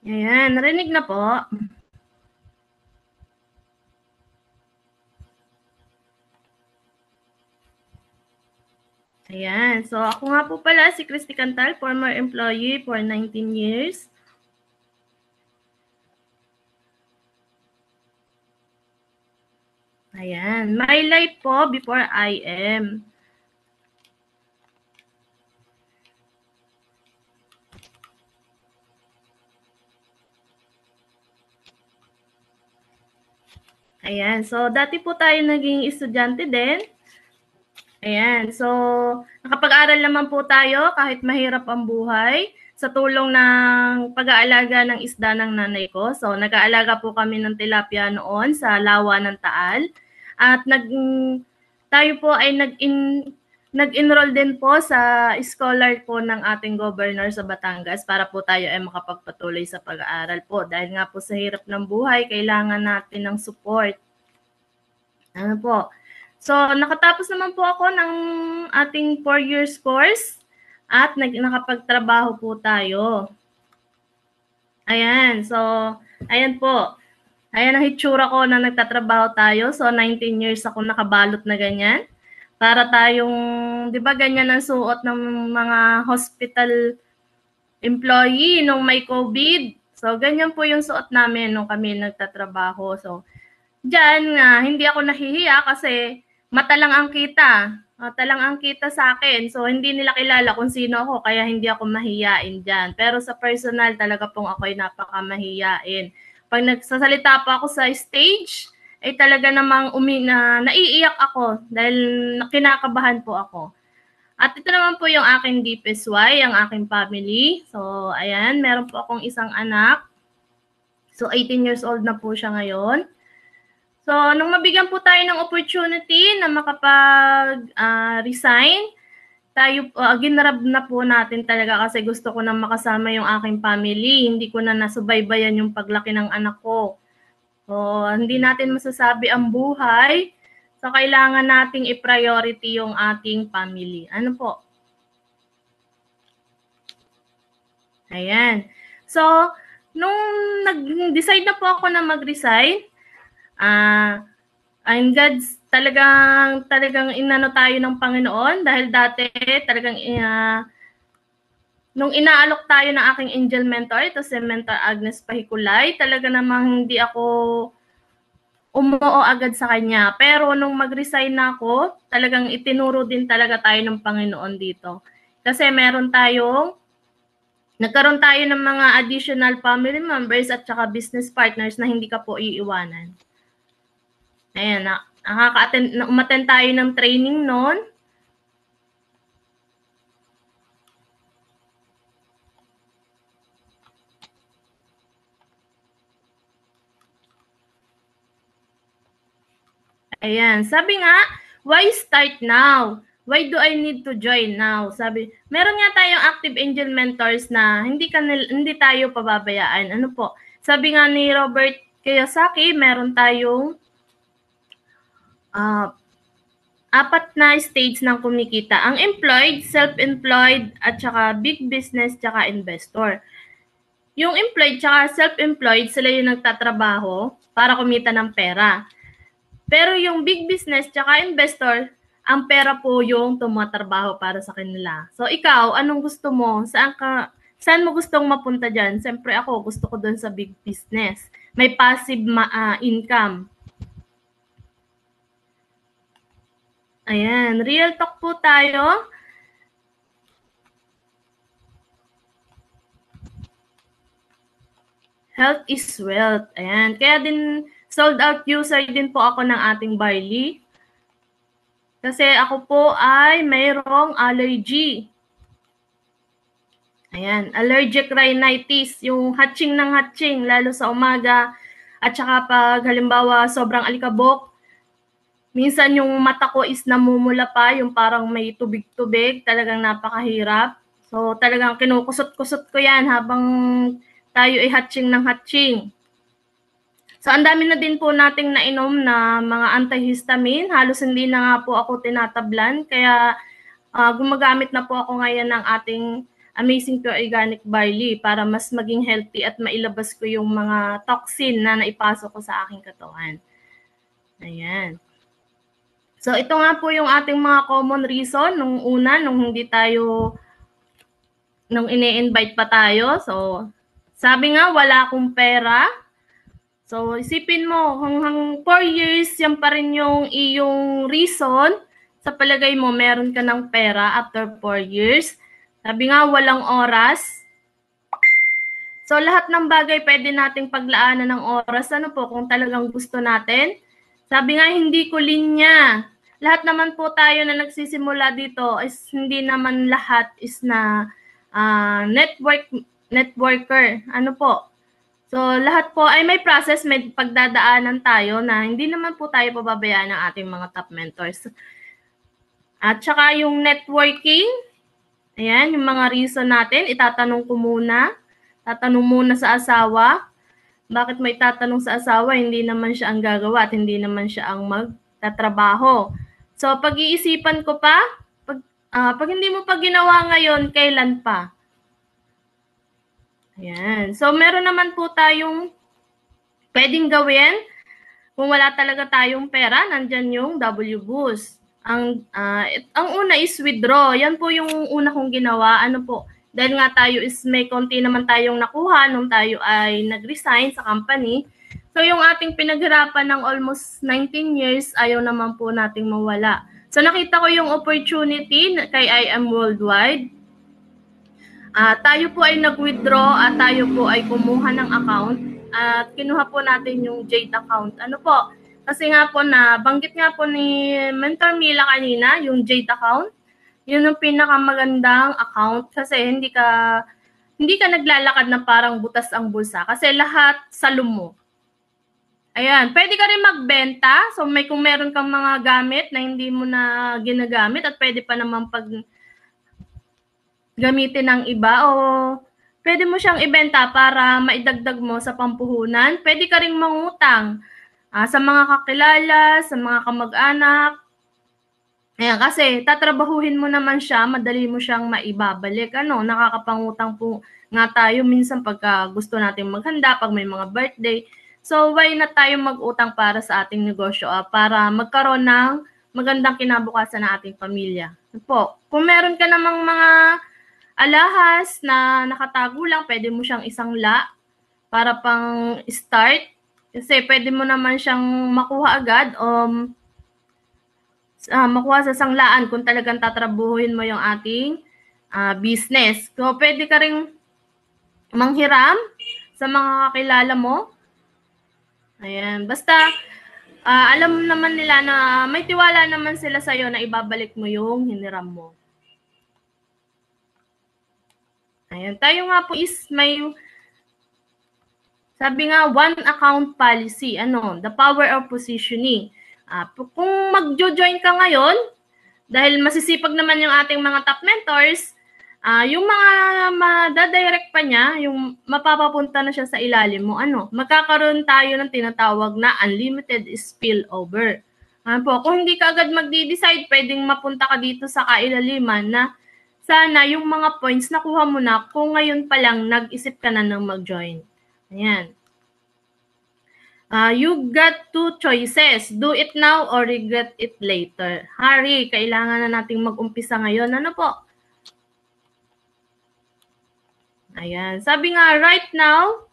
Ayan, narinig na po. Ayan, so ako nga po pala si Christy Cantal, former employee for 19 years. Ayan, my life po before I am. Ayan, so dati po tayo naging estudyante din. Ayan, so nakapag-aral naman po tayo kahit mahirap ang buhay sa tulong ng pag-aalaga ng isda ng nanay ko. So nag-aalaga po kami ng tilapia noon sa lawa ng Taal. At tayo po ay nag-enroll din po sa scholar po ng ating governor sa Batangas para po tayo ay makapagpatuloy sa pag-aaral po. Dahil nga po sa hirap ng buhay, kailangan natin ng support. Ano po? So, nakatapos naman po ako ng ating 4 years course at nakapagtrabaho po tayo. Ayan, so, ayan po. Ayan ang hitsura ko na nagtatrabaho tayo. So, 19 years ako nakabalot na ganyan. Para tayong, di ba ganyan ang suot ng mga hospital employee nung may COVID. So, ganyan po yung suot namin nung kami nagtatrabaho. So, diyan nga, hindi ako nahihiya kasi mata lang ang kita. Mata lang ang kita sa akin. So, hindi nila kilala kung sino ako, kaya hindi ako mahihiyain dyan. Pero sa personal, talaga pong ako'y napakamahihiyain. Pag nagsasalita pa ako sa stage, ay talaga namang naiiyak ako dahil kinakabahan po ako. At ito naman po yung aking deepest why, ang aking family. So, ayan, meron po akong isang anak. So, 18 years old na po siya ngayon. So, nung mabigyan po tayo ng opportunity na makapag-resign, tayo, ginrab na po natin talaga kasi gusto ko na makasama yung aking family. Hindi ko na nasubaybayan yung paglaki ng anak ko. So, hindi natin masasabi ang buhay. So, kailangan nating i-priority yung ating family. Ano po? Ayan. So, nung nag-decide na po ako na mag-resign, and God's talagang inano tayo ng Panginoon dahil dati talagang nung inaalok tayo ng aking angel mentor, ito si Mentor Agnes Pahikulay, talaga namang hindi ako umuo agad sa kanya. Pero nung mag-resign na ako, talagang itinuro din talaga tayo ng Panginoon dito. Kasi nagkaroon tayo ng mga additional family members at saka business partners na hindi ka po iiwanan. Ayan, umattend tayo ng training noon. Ayan, sabi nga, why start now? Why do I need to join now? Sabi, meron nga tayong active angel mentors na hindi tayo pababayaan. Ano po? Sabi nga ni Robert Kiyosaki, meron tayong 4 na stage ng kumikita. Ang employed, self-employed, at saka big business, tsaka investor. Yung employed tsaka self-employed, sila yung nagtatrabaho para kumita ng pera. Pero yung big business tsaka investor, ang pera po yung tumatrabaho para sa kanila. So ikaw, anong gusto mo? Saan mo gustong mapunta dyan? Siyempre ako, gusto ko dun sa big business. May passive income. Ayan, real talk po tayo. Health is wealth. Ayan, kaya din sold out user din po ako ng ating barley. Kasi ako po ay mayroong allergy. Ayan, allergic rhinitis, yung hatching ng hatching, lalo sa umaga. At saka pag halimbawa sobrang alikabok, minsan yung mata ko is namumula pa, yung parang may tubig-tubig, talagang napakahirap. So talagang kinukusot-kusot ko yan habang tayo ay hatching ng hatching. So ang dami na din po nating nainom na mga antihistamine, halos hindi na nga po ako tinatablan, kaya gumagamit na po ako ngayon ng ating Amazing Pure Organic Barley para mas maging healthy at mailabas ko yung mga toxin na naipasok ko sa aking katawan. Ayan. So ito nga po yung ating mga common reason nung una, nung ini-invite pa tayo. So sabi nga, wala akong pera. So isipin mo, hanggang 4 years, yan pa rin yung iyong reason. Sa palagay mo, meron ka ng pera after 4 years. Sabi nga, walang oras. So, lahat ng bagay pwede nating paglaanan ng oras. Ano po, kung talagang gusto natin. Sabi nga, hindi ko linya. Lahat naman po tayo na nagsisimula dito is hindi naman lahat is na networker. Ano po? So, lahat po ay may process, may pagdadaanan tayo na hindi naman po tayo pababayaan ng ating mga top mentors. At saka yung networking, ayan, yung mga reason natin, itatanong ko muna. Tatanong muna sa asawa. Bakit may tatanong sa asawa? Hindi naman siya ang gagawa at hindi naman siya ang magtatrabaho. So, pag-iisipan ko pa, pag hindi mo pa ginawa ngayon, kailan pa? Ayan. So, meron naman po tayong pwedeng gawin. Kung wala talaga tayong pera, nandyan yung W-Boost. Ang una is withdraw. Yan po yung una kong ginawa. Ano po? Dahil nga tayo is may konti naman tayong nakuha nung tayo ay nag-resign sa company. So yung ating pinaghirapan ng almost 19 years, ayaw naman po nating mawala. So nakita ko yung opportunity kay I Am Worldwide. Tayo po ay nag-withdraw at tayo po ay kumuha ng account at kinuha po natin yung Jade account. Ano po? Kasi nga po banggit nga po ni Mentor Mila kanina, yung Jade account. Yun yung pinakamagandang account kasi hindi ka naglalakad na parang butas ang bulsa kasi lahat sa mo. Ayan, pwede ka rin magbenta. So kung meron kang mga gamit na hindi mo na ginagamit at pwede pa naman gamitin ng iba o pwede mo siyang ibenta para maidagdag mo sa pampuhunan. Pwede ka ring mangutang sa mga kakilala, sa mga kamag-anak. Ayan, kasi tatrabahuhin mo naman siya, madali mo siyang maibabalik. Nakakapangutang po nga tayo minsan pagka gusto natin maghanda, pag may mga birthday. So, why not tayo mag-utang para sa ating negosyo para magkaroon ng magandang kinabukasan ng ating pamilya. Po, kung meron ka namang mga alahas na nakatago lang, pwede mo siyang isangla para pang start. Kasi pwede mo naman siyang makuha agad makuha sa sanglaan kung talagang tatrabuhin mo yung ating business. So, pwede ka ring manghiram sa mga kakilala mo. Ayan. Basta, alam naman nila na may tiwala naman sila sa'yo na ibabalik mo yung hiniram mo. Ayan. Tayo nga po is may, sabi nga, one account policy. The power of positioning. Kung mag-join ka ngayon, dahil masisipag naman yung ating mga top mentors, yung mga madadirect pa niya, yung mapapapunta na siya sa ilalim mo, magkakaroon tayo ng tinatawag na unlimited spillover. Kung hindi ka agad magdi-decide, pwedeng mapunta ka dito sa kailaliman na sana yung mga points nakuha mo na kung ngayon pa lang nag-isip ka na ng mag-join. Ayan. You got two choices. Do it now or regret it later. Harry, kailangan na nating mag-umpisa ngayon. Ano po? Ayan. Sabi nga, right now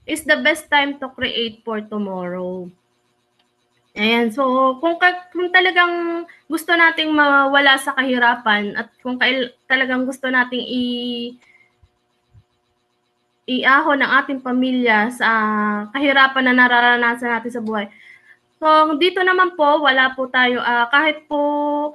is the best time to create for tomorrow. Ayan. So, kung talagang gusto nating mawala sa kahirapan at kung talagang gusto nating iahon ng ating pamilya sa kahirapan na nararanasan natin sa buhay. So, dito naman po, wala po tayo, kahit po,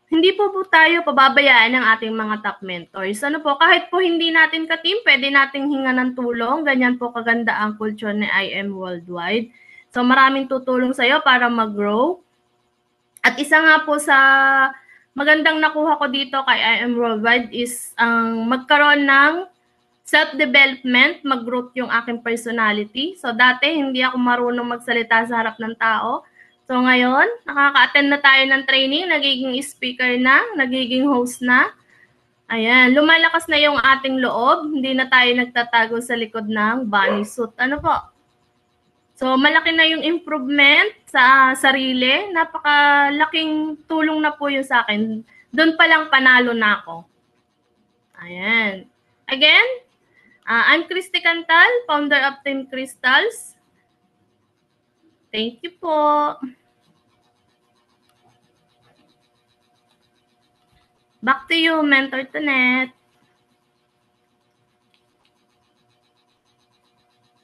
hindi po tayo pababayaan ng ating mga top mentors. Ano po, kahit po hindi natin ka-team, pwede nating hinga ng tulong. Ganyan po kaganda ang culture ni IM Worldwide. So, maraming tutulong sa'yo para mag-grow. At isa nga po sa magandang nakuha ko dito kay IM Worldwide is ang magkaroon ng self-development, mag-growth yung aking personality. So, dati hindi ako marunong magsalita sa harap ng tao. So, ngayon, nakaka-attend na tayo ng training, nagiging speaker na, nagiging host na. Ayan, lumalakas na yung ating loob. Hindi na tayo nagtatago sa likod ng bunny suit. Ano po? So, malaki na yung improvement sa sarili. Napakalaking tulong na po yun sa akin. Doon pa lang panalo na ako. Ayan. Again, I'm Christy Cantal, founder of Team Crystals. Thank you po. Back to you, Mentor Tonet.